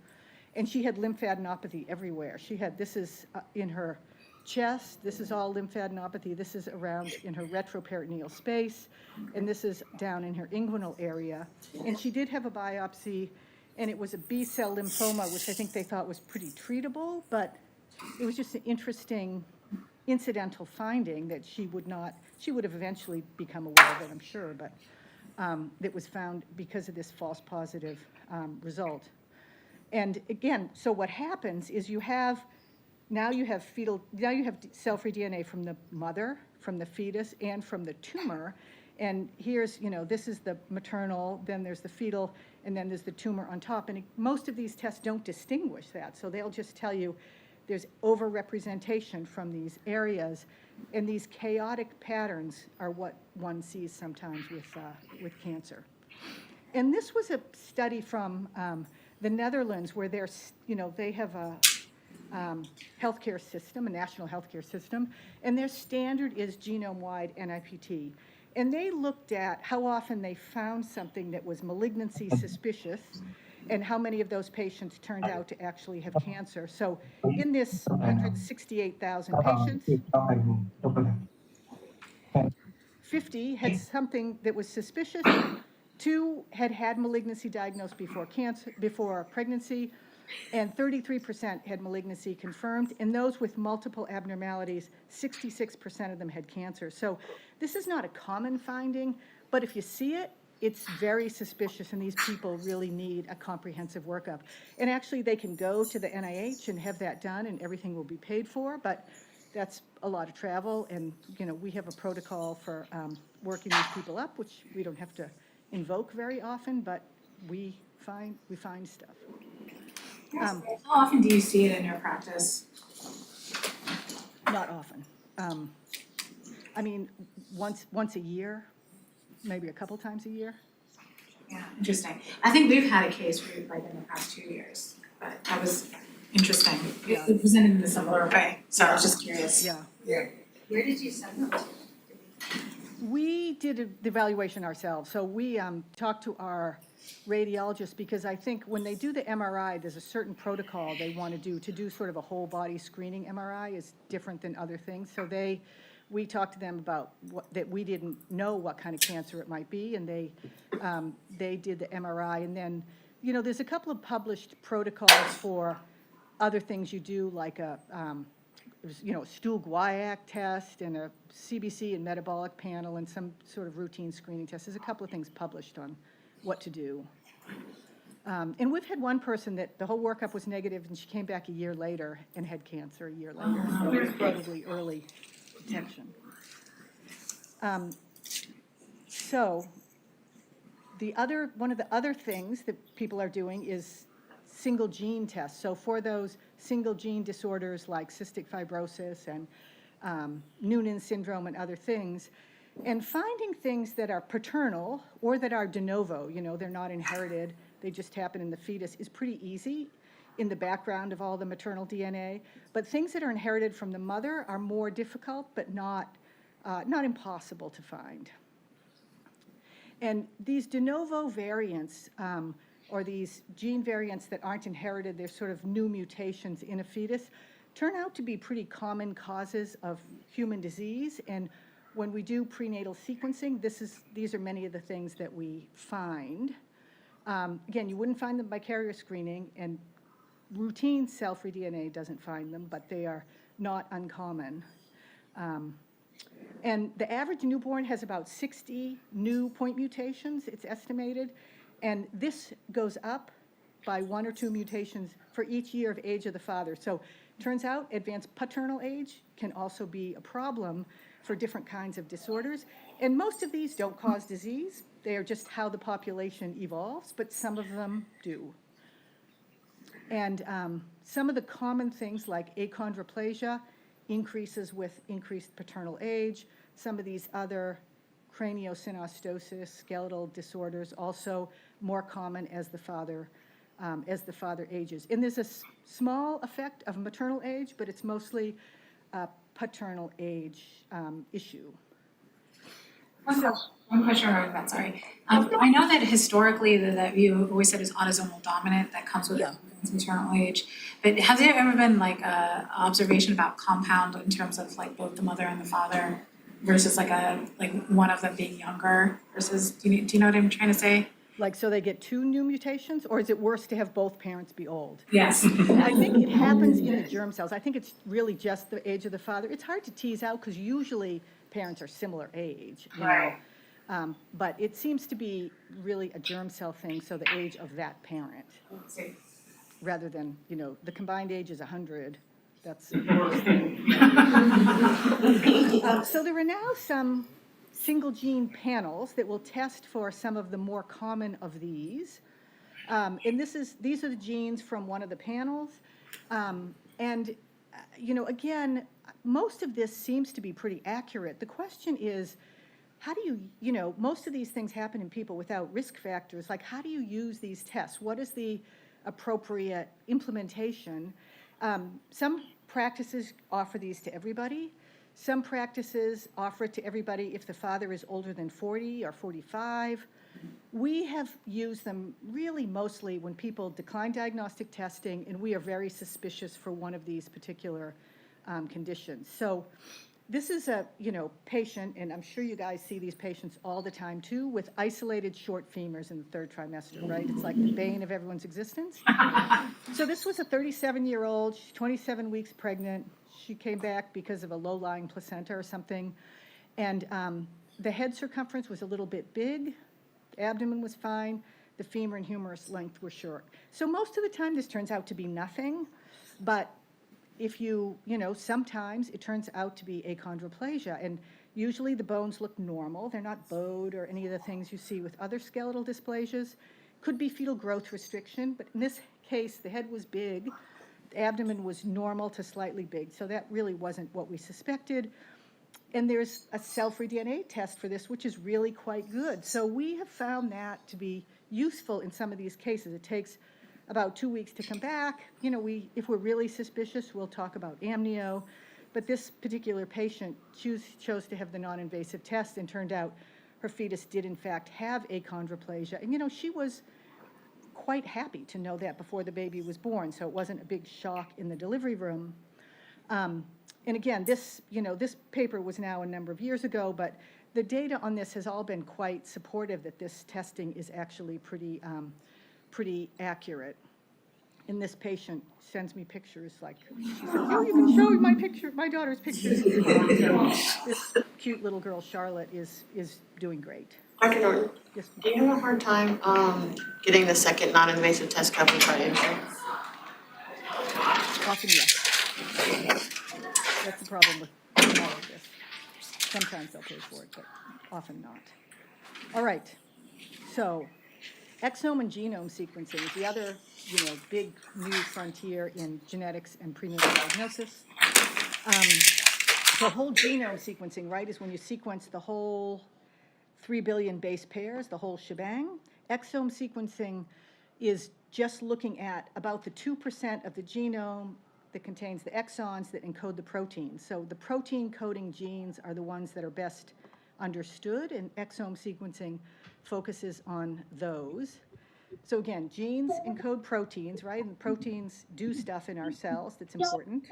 and she had lymphadenopathy everywhere. She had, this is in her chest, this is all lymphadenopathy, this is around in her retroperitoneal space, and this is down in her inguinal area. And she did have a biopsy, and it was a B-cell lymphoma, which I think they thought was pretty treatable, but it was just an interesting incidental finding that she would have eventually become aware of it, I'm sure, but that was found because of this false positive result. And again, so what happens is now you have cell-free DNA from the mother, from the fetus, and from the tumor. And here's, this is the maternal, then there's the fetal, and then there's the tumor on top. And most of these tests don't distinguish that. So they'll just tell you there's overrepresentation from these areas. And these chaotic patterns are what one sees sometimes with cancer. And this was a study from the Netherlands where they have a healthcare system, a national healthcare system, and their standard is genome-wide NIPT. And they looked at how often they found something that was malignancy suspicious and how many of those patients turned out to actually have cancer. So in this 168,000 patients, 50 had something that was suspicious, 2 had malignancy diagnosed before pregnancy, and 33% had malignancy confirmed. And those with multiple abnormalities, 66% of them had cancer. So this is not a common finding, but if you see it, it's very suspicious, and these people really need a comprehensive workup. And actually, they can go to the NIH and have that done, and everything will be paid for, but that's a lot of travel, and we have a protocol for working these people up, which we don't have to invoke very often, but we find stuff.
How often do you see it in your practice?
Not often. I mean, once a year, maybe a couple times a year.
Yeah, interesting. I think we've had a case where in the past 2 years, but that was interesting.
Yeah.
It presented in a similar way, so I was just curious.
Yeah.
Where did you send them to?
We did the evaluation ourselves. So we talked to our radiologist because I think when they do the MRI, there's a certain protocol they want to do sort of a whole body screening MRI is different than other things. So we talked to them about that we didn't know what kind of cancer it might be, and they did the MRI. And then, there's a couple of published protocols for other things you do, like a stool guaiac test and a CBC and metabolic panel and some sort of routine screening test. There's a couple of things published on what to do. And we've had one person that the whole workup was negative, and she came back a year later and had cancer a year later. So it was probably early detection. So one of the other things that people are doing is single gene tests. So for those single gene disorders like cystic fibrosis and Noonan syndrome and other things, and finding things that are paternal or that are de novo, they're not inherited, they just happen in the fetus, is pretty easy in the background of all the maternal DNA. But things that are inherited from the mother are more difficult, but not impossible to find. And these de novo variants, or these gene variants that aren't inherited, they're sort of new mutations in a fetus, turn out to be pretty common causes of human disease. And when we do prenatal sequencing, these are many of the things that we find. Again, you wouldn't find them by carrier screening, and routine cell-free DNA doesn't find them, but they are not uncommon. And the average newborn has about 60 new point mutations, it's estimated, and this goes up by 1 or 2 mutations for each year of age of the father. So turns out advanced paternal age can also be a problem for different kinds of disorders. And most of these don't cause disease. They are just how the population evolves, but some of them do. And some of the common things like achondroplasia increases with increased paternal age. Some of these other craniosynostosis, skeletal disorders, also more common as the father ages. And there's a small effect of maternal age, but it's mostly a paternal age issue.
One question around that, sorry. I know that historically that you always said is autosomal dominant that comes with maternal age, but has there ever been like a observation about compound in terms of like both the mother and the father versus like one of them being younger versus, do you know what I'm trying to say?
Like, so they get 2 new mutations, or is it worse to have both parents be old?
Yes.
I think it happens in the germ cells. I think it's really just the age of the father. It's hard to tease out because usually parents are similar age, you know.
Right.
But it seems to be really a germ cell thing, so the age of that parent, rather than, the combined age is 100. That's. So there are now some single gene panels that will test for some of the more common of these. And these are the genes from one of the panels. Again, most of this seems to be pretty accurate. The question is, how do you, most of these things happen in people without risk factors. Like, how do you use these tests? What is the appropriate implementation? Some practices offer these to everybody. Some practices offer it to everybody if the father is older than 40 or 45. We have used them really mostly when people decline diagnostic testing and we are very suspicious for one of these particular conditions. So this is a, patient, and I'm sure you guys see these patients all the time too, with isolated short femurs in the third trimester, right? It's like the bane of everyone's existence. So this was a 37-year-old, she's 27 weeks pregnant. She came back because of a low-lying placenta or something. And the head circumference was a little bit big. The abdomen was fine. The femur and humerus length were short. So most of the time this turns out to be nothing. But if sometimes it turns out to be achondroplasia. And usually the bones look normal. They're not bowed or any of the things you see with other skeletal dysplasias. Could be fetal growth restriction. But in this case, the head was big. The abdomen was normal to slightly big. So that really wasn't what we suspected. And there's a cell-free DNA test for this, which is really quite good. So we have found that to be useful in some of these cases. It takes about 2 weeks to come back. If we're really suspicious, we'll talk about amnio. But this particular patient chose to have the non-invasive test, and turned out her fetus did in fact have achondroplasia. And she was quite happy to know that before the baby was born, so it wasn't a big shock in the delivery room. And again, this paper was now a number of years ago, but the data on this has all been quite supportive that this testing is actually pretty accurate. And this patient sends me pictures, like, she says, "Oh, you can show me my daughter's pictures." So this cute little girl, Charlotte, is doing great.
Dr. Norton,
Yes.
do you have a hard time getting the second non-invasive test covered by insurance?
Often, yes. That's the problem with all of this. Sometimes they'll pay for it, but often not. All right. So exome and genome sequencing is the other, big new frontier in genetics and prenatal diagnosis. So whole genome sequencing, right, is when you sequence the whole 3 billion base pairs, the whole shebang. Exome sequencing is just looking at about the 2% of the genome that contains the exons that encode the proteins. So the protein coding genes are the ones that are best understood, and exome sequencing focuses on those. So again, genes encode proteins, right? And proteins do stuff in our cells that's important.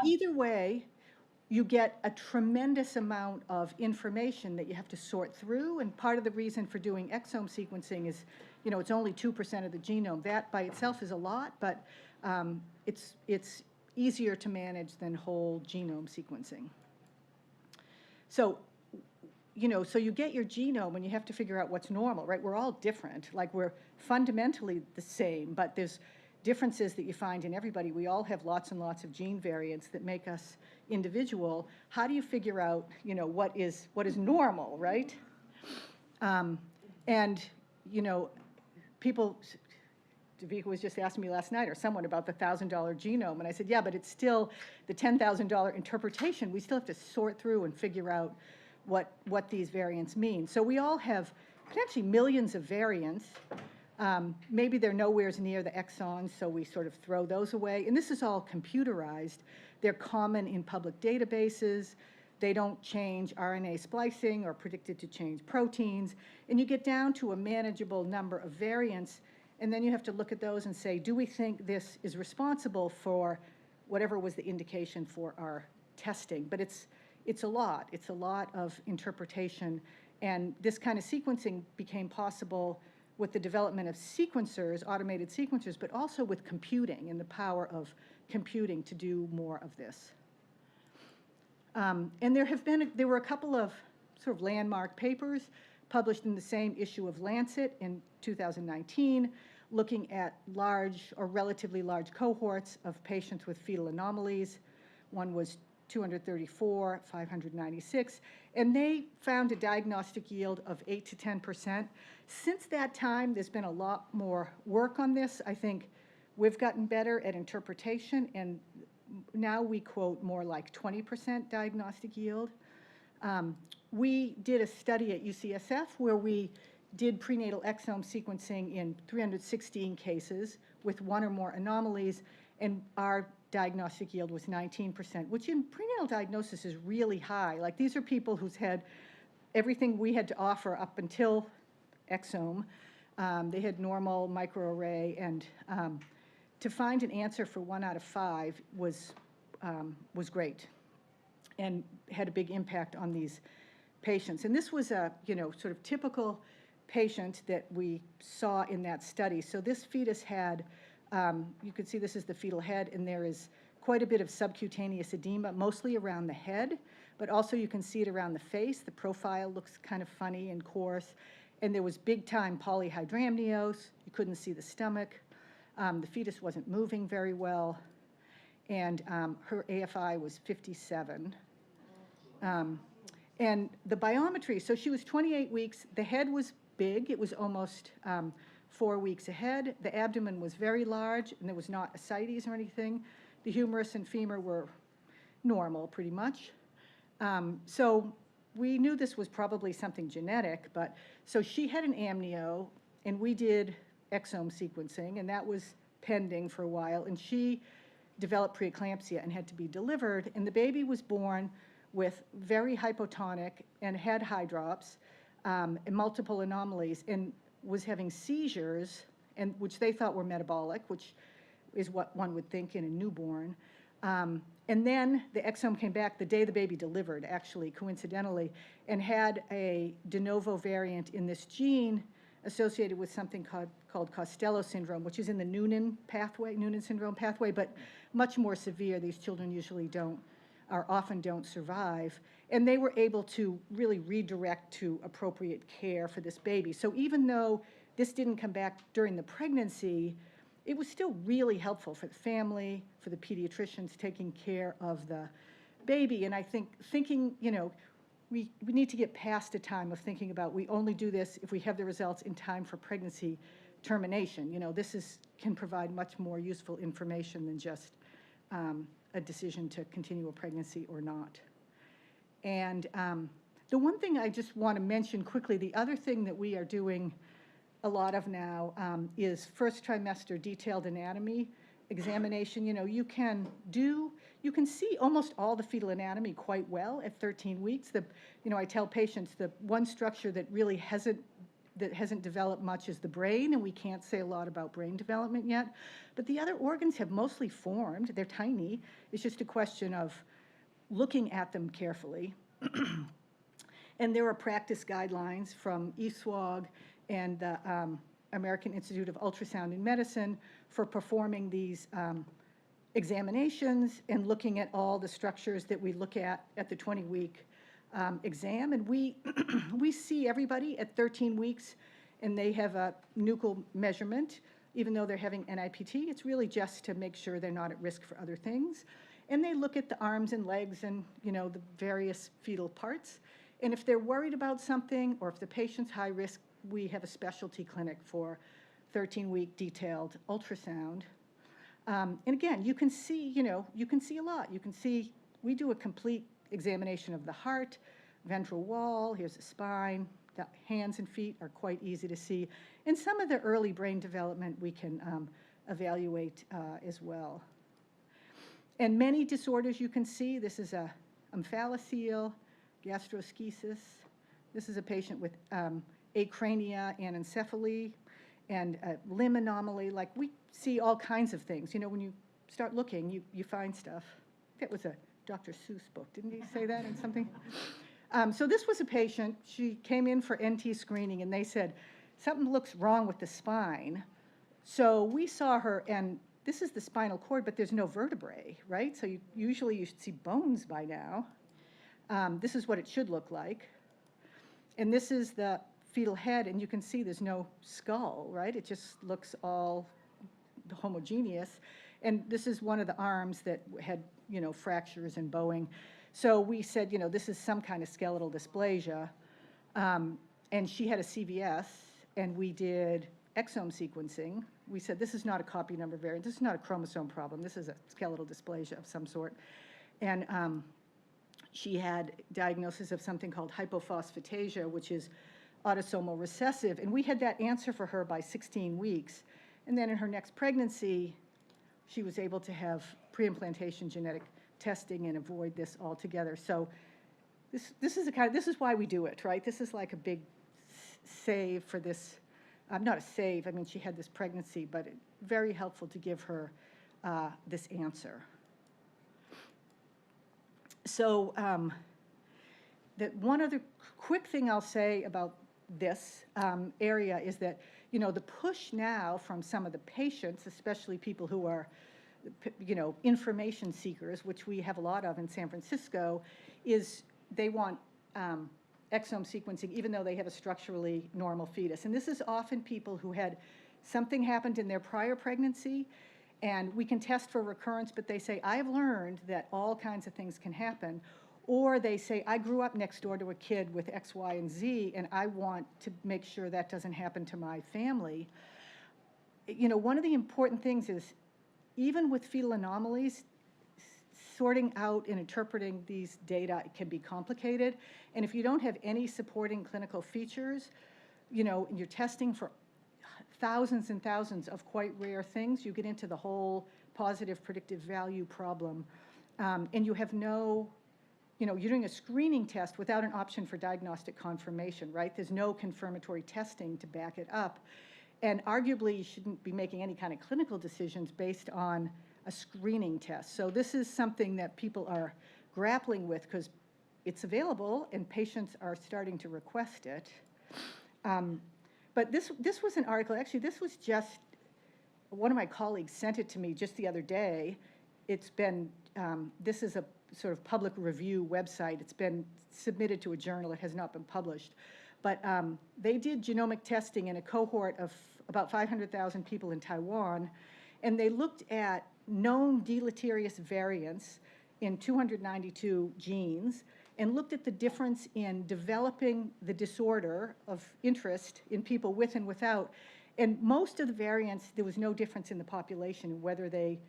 Either way, you get a tremendous amount of information that you have to sort through. And part of the reason for doing exome sequencing is, it's only 2% of the genome. That by itself is a lot, but it's easier to manage than whole genome sequencing. So, so you get your genome and you have to figure out what's normal, right? We're all different. Like, we're fundamentally the same, but there's differences that you find in everybody. We all have lots and lots of gene variants that make us individual. How do you figure out, what is normal, right? People, Davika was just asking me last night, or someone, about the $1,000 genome, and I said, yeah, but it's still the $10,000 interpretation. We still have to sort through and figure out what these variants mean. So we all have potentially millions of variants. Maybe they're nowhere near the exons, so we sort of throw those away. And this is all computerized. They're common in public databases. They don't change RNA splicing or predicted to change proteins. And you get down to a manageable number of variants, and then you have to look at those and say, do we think this is responsible for whatever was the indication for our testing? But it's a lot. It's a lot of interpretation. And this kind of sequencing became possible with the development of sequencers, automated sequencers, but also with computing and the power of computing to do more of this. And there were a couple of sort of landmark papers published in the same issue of Lancet in 2019, looking at large or relatively large cohorts of patients with fetal anomalies. One was 234, 596, and they found a diagnostic yield of 8 to 10%. Since that time, there's been a lot more work on this. I think we've gotten better at interpretation, and now we quote more like 20% diagnostic yield. We did a study at UCSF where we did prenatal exome sequencing in 316 cases with one or more anomalies, and our diagnostic yield was 19%, which in prenatal diagnosis is really high. Like, these are people who's had everything we had to offer up until exome. They had normal microarray, and to find an answer for 1 out of 5 was great and had a big impact on these patients. And this was a, sort of typical patient that we saw in that study. So this fetus had, you can see this is the fetal head, and there is quite a bit of subcutaneous edema, mostly around the head, but also you can see it around the face. The profile looks kind of funny and coarse. And there was big-time polyhydramnios. You couldn't see the stomach. The fetus wasn't moving very well. And her AFI was 57. And the biometry, so she was 28 weeks. The head was big. It was almost 4 weeks ahead. The abdomen was very large, and there was not ascites or anything. The humerus and femur were normal, pretty much. So we knew this was probably something genetic, but so she had an amnio, and we did exome sequencing, and that was pending for a while, and she developed preeclampsia and had to be delivered, and the baby was born with very hypotonic and had high drops, and multiple anomalies, and was having seizures, and which they thought were metabolic, which is what one would think in a newborn. And then the exome came back the day the baby delivered, actually, coincidentally, and had a de novo variant in this gene associated with something called Costello syndrome, which is in the Noonan syndrome pathway, but much more severe. These children usually often don't survive. And they were able to really redirect to appropriate care for this baby. So even though this didn't come back during the pregnancy, it was still really helpful for the family, for the pediatricians taking care of the baby. And I think thinking, we need to get past a time of thinking about we only do this if we have the results in time for pregnancy termination. This can provide much more useful information than just a decision to continue a pregnancy or not. And the one thing I just want to mention quickly, the other thing that we are doing a lot of now is first trimester detailed anatomy examination. You can see almost all the fetal anatomy quite well at 13 weeks. I tell patients the one structure that really hasn't developed much is the brain, and we can't say a lot about brain development yet. But the other organs have mostly formed. They're tiny. It's just a question of looking at them carefully. And there are practice guidelines from ESWAG and the American Institute of Ultrasound in Medicine for performing these examinations and looking at all the structures that we look at the 20-week exam. And we see everybody at 13 weeks, and they have a nuchal measurement. Even though they're having NIPT, it's really just to make sure they're not at risk for other things. And they look at the arms and legs and, the various fetal parts. And if they're worried about something, or if the patient's high risk, we have a specialty clinic for 13-week detailed ultrasound. And again, you can see a lot. We do a complete examination of the heart, ventral wall, here's the spine, the hands and feet are quite easy to see. And some of the early brain development we can evaluate as well. And many disorders you can see, this is a omphalocele, gastroschisis. This is a patient with acrania and encephaly and a limb anomaly. Like, we see all kinds of things. When you start looking, you find stuff. That was a Dr. Seuss book. Didn't he say that in something? So this was a patient. She came in for NT screening, and they said, something looks wrong with the spine. So we saw her, and this is the spinal cord, but there's no vertebrae, right? So usually you should see bones by now. This is what it should look like. And this is the fetal head, and you can see there's no skull, right? It just looks all homogeneous. And this is one of the arms that had, fractures and bowing. So we said, this is some kind of skeletal dysplasia. And she had a CVS, and we did exome sequencing. We said, this is not a copy number variant. This is not a chromosome problem. This is a skeletal dysplasia of some sort. And she had diagnosis of something called hypophosphatasia, which is autosomal recessive. And we had that answer for her by 16 weeks. And then in her next pregnancy, she was able to have pre-implantation genetic testing and avoid this altogether. So this is why we do it, right? This is like a big save for this. Not a save. I mean, she had this pregnancy, but very helpful to give her this answer. So that one other quick thing I'll say about this area is that, the push now from some of the patients, especially people who are, information seekers, which we have a lot of in San Francisco, is they want exome sequencing even though they have a structurally normal fetus. And this is often people who had something happened in their prior pregnancy, and we can test for recurrence, but they say, I've learned that all kinds of things can happen. Or they say, I grew up next door to a kid with X, Y, and Z, and I want to make sure that doesn't happen to my family. One of the important things is, even with fetal anomalies, sorting out and interpreting these data can be complicated. And if you don't have any supporting clinical features, and you're testing for thousands and thousands of quite rare things, you get into the whole positive predictive value problem. And you have no, you're doing a screening test without an option for diagnostic confirmation, right? There's no confirmatory testing to back it up. And arguably, you shouldn't be making any kind of clinical decisions based on a screening test. So this is something that people are grappling with because it's available and patients are starting to request it. But this was an article, actually this was just, one of my colleagues sent it to me just the other day. It's been, this is a sort of public review website. It's been submitted to a journal. It has not been published. But they did genomic testing in a cohort of about 500,000 people in Taiwan, and they looked at known deleterious variants in 292 genes and looked at the difference in developing the disorder of interest in people with and without. And most of the variants, there was no difference in the population, whether they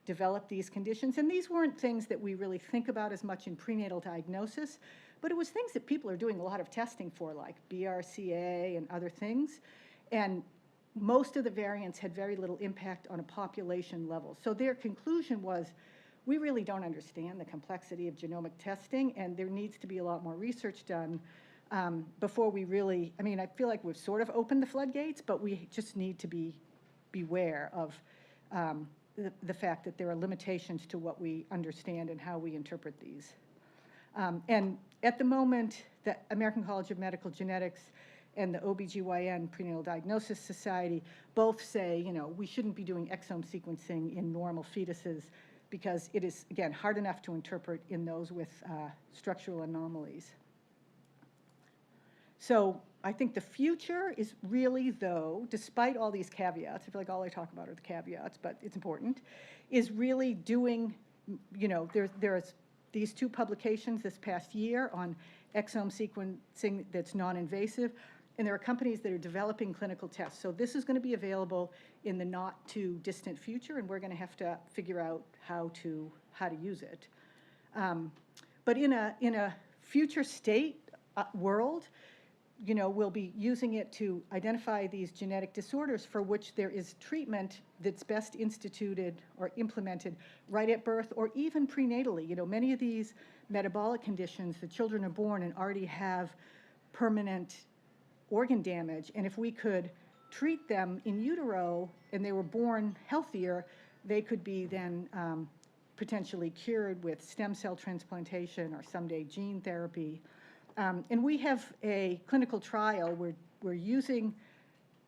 developed these conditions. And these weren't things that we really think about as much in prenatal diagnosis, but it was things that people are doing a lot of testing for, like BRCA and other things. And most of the variants had very little impact on a population level. So their conclusion was, we really don't understand the complexity of genomic testing, and there needs to be a lot more research done before we really, I feel like we've sort of opened the floodgates, but we just need to beware of the fact that there are limitations to what we understand and how we interpret these. And at the moment, the American College of Medical Genetics and the OBGYN Prenatal Diagnosis Society both say, we shouldn't be doing exome sequencing in normal fetuses because it is, again, hard enough to interpret in those with structural anomalies. So I think the future is really, though, despite all these caveats, I feel like all I talk about are the caveats, but it's important, is really doing, there's these two publications this past year on exome sequencing that's non-invasive, and there are companies that are developing clinical tests. So this is going to be available in the not too distant future, and we're going to have to figure out how to use it. But in a future state world, we'll be using it to identify these genetic disorders for which there is treatment that's best instituted or implemented right at birth or even prenatally. Many of these metabolic conditions, the children are born and already have permanent organ damage, and if we could treat them in utero and they were born healthier, they could be then potentially cured with stem cell transplantation or someday gene therapy. And we have a clinical trial where we're using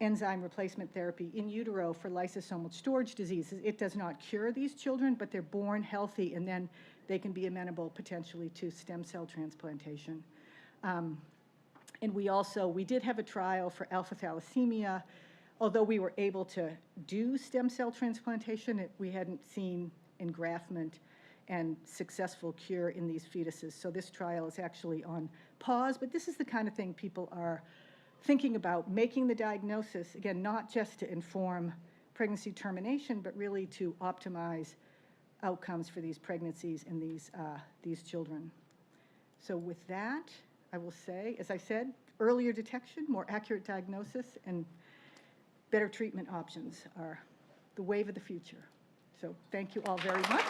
enzyme replacement therapy in utero for lysosomal storage diseases. It does not cure these children, but they're born healthy, and then they can be amenable potentially to stem cell transplantation. And we did have a trial for alpha thalassemia. Although we were able to do stem cell transplantation, we hadn't seen engraftment and successful cure in these fetuses. So this trial is actually on pause, but this is the kind of thing people are thinking about, making the diagnosis, again, not just to inform pregnancy termination, but really to optimize outcomes for these pregnancies and these children. So with that, I will say, as I said, earlier detection, more accurate diagnosis, and better treatment options are the wave of the future. So thank you all very much.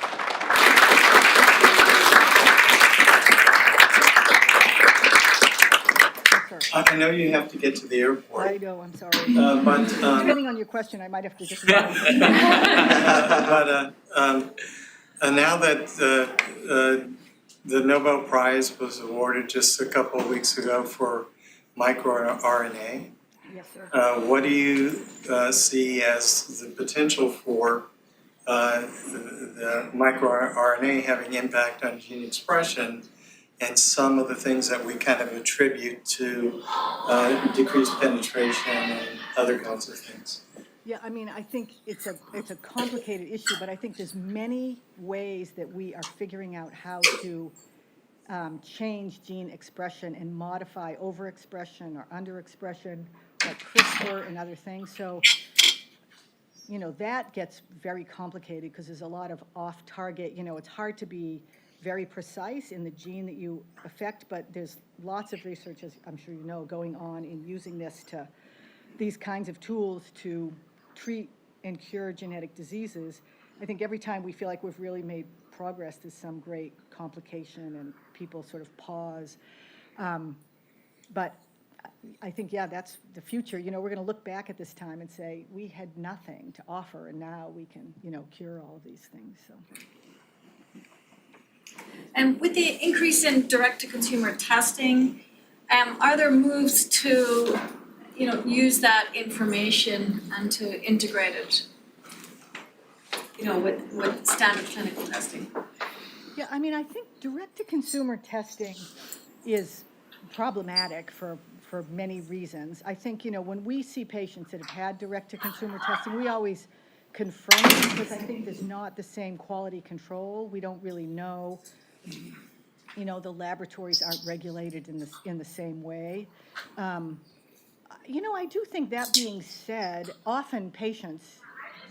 Yes, sir.
I know you have to get to the airport,
I know, I'm sorry.
but
Depending on your question, I might have to just.
now that the Nobel Prize was awarded just a couple of weeks ago for microRNA,
Yes, sir.
what do you see as the potential for the microRNA having impact on gene expression and some of the things that we kind of attribute to decreased penetration and other kinds of things?
Yeah, I mean, I think it's a complicated issue, but I think there's many ways that we are figuring out how to change gene expression and modify overexpression or underexpression, like CRISPR and other things. So, that gets very complicated because there's a lot of off-target, it's hard to be very precise in the gene that you affect, but there's lots of research, as I'm sure you know, going on in using these kinds of tools to treat and cure genetic diseases. I think every time we feel like we've really made progress, there's some great complication and people sort of pause. But I think, yeah, that's the future. We're going to look back at this time and say, we had nothing to offer, and now we can, cure all of these things, so.
And with the increase in direct-to-consumer testing, are there moves to, use that information and to integrate it, with standard clinical testing?
Yeah, I mean, I think direct-to-consumer testing is problematic for many reasons. I think, when we see patients that have had direct-to-consumer testing, we always confirm it because I think there's not the same quality control. We don't really know. The laboratories aren't regulated in the same way. I do think, that being said, often patients,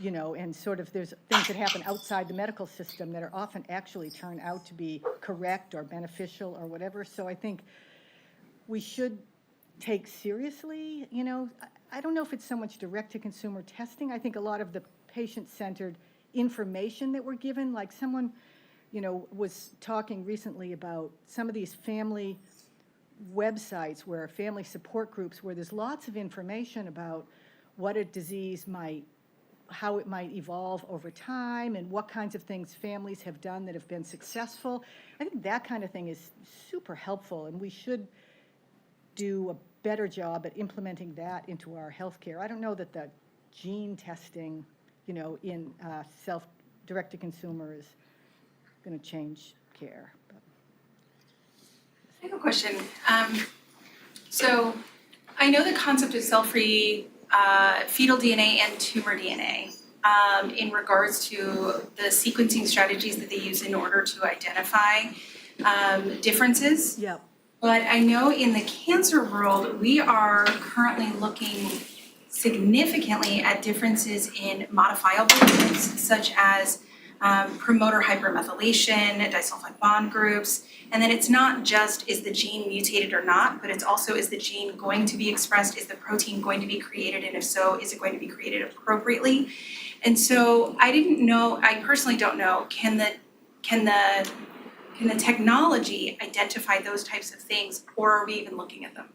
and sort of there's things that happen outside the medical system that are often actually turn out to be correct or beneficial or whatever. So I think we should take seriously, I don't know if it's so much direct-to-consumer testing. I think a lot of the patient-centered information that we're given, like someone, was talking recently about some of these family websites where family support groups where there's lots of information about what a disease how it might evolve over time and what kinds of things families have done that have been successful. I think that kind of thing is super helpful, and we should do a better job at implementing that into our healthcare. I don't know that the gene testing, in direct-to-consumer is going to change care. But.
I have a question. So I know the concept of cell-free fetal DNA and tumor DNA in regards to the sequencing strategies that they use in order to identify differences.
Yep.
But I know in the cancer world, we are currently looking significantly at differences in modifiable groups, such as promoter hypermethylation, disulfide bond groups. And then it's not just is the gene mutated or not, but it's also is the gene going to be expressed, is the protein going to be created, and if so, is it going to be created appropriately? And so I personally don't know, can the technology identify those types of things, or are we even looking at them?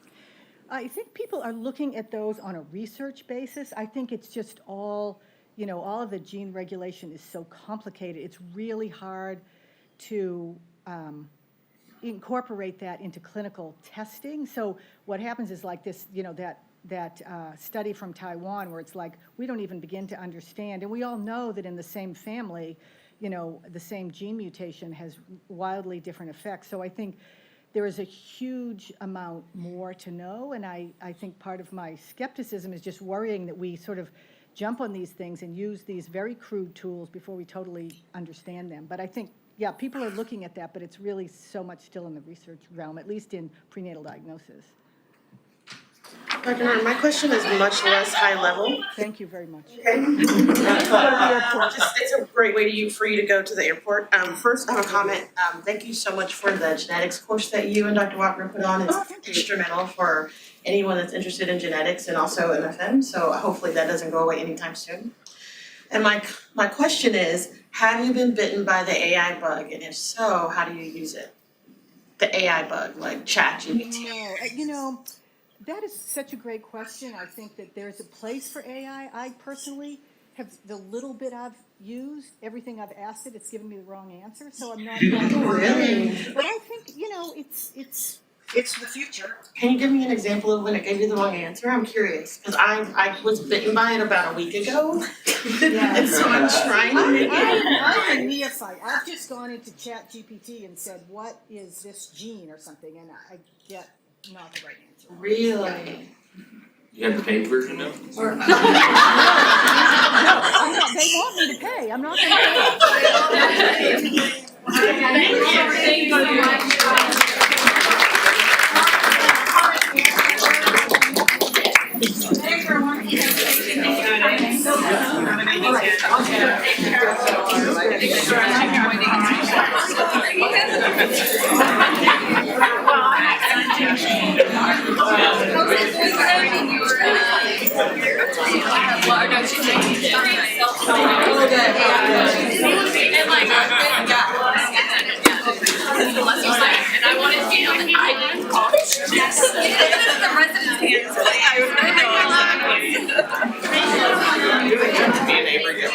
I think people are looking at those on a research basis. I think it's just all of the gene regulation is so complicated. It's really hard to incorporate that into clinical testing. So what happens is like this, that study from Taiwan where it's like we don't even begin to understand. And we all know that in the same family, you know, the same gene mutation has wildly different effects. So I think there is a huge amount more to know, and I think part of my skepticism is just worrying that we sort of jump on these things and use these very crude tools before we totally understand them. But I think, yeah, people are looking at that, but it's really so much still in the research realm, at least in prenatal diagnosis.
Dr. Norton, my question is much less high level.
Thank you very much.
Okay. It's a great way for you to go to the airport. First, I have a comment. Thank you so much for the genetics course that you and Dr. Walker put on. It's instrumental for anyone that's interested in genetics and also MFM. So hopefully that doesn't go away anytime soon. And my question is, have you been bitten by the AI bug? And if so, how do you use it? The AI bug, like ChatGPT.
No, you know, that is such a great question. I think that there's a place for AI. I personally have, the little bit I've used, everything I've asked it, it's given me the wrong answer, so I'm not.
Really?
But I think, you know, it's the future.
Can you give me an example of when it gave you the wrong answer? I'm curious, because I was bitten by it about a week ago. And so I'm trying to make it.
I'm a neophyte. I've just gone into ChatGPT and said, what is this gene or something, and I get not the right answer.
Really?
You have the paid version now?
No, I'm not, they want me to pay, I'm not gonna pay.
Thank you so much.
And I wanted to be on the island called. Yes. The residents here.
Be a neighbor, yeah.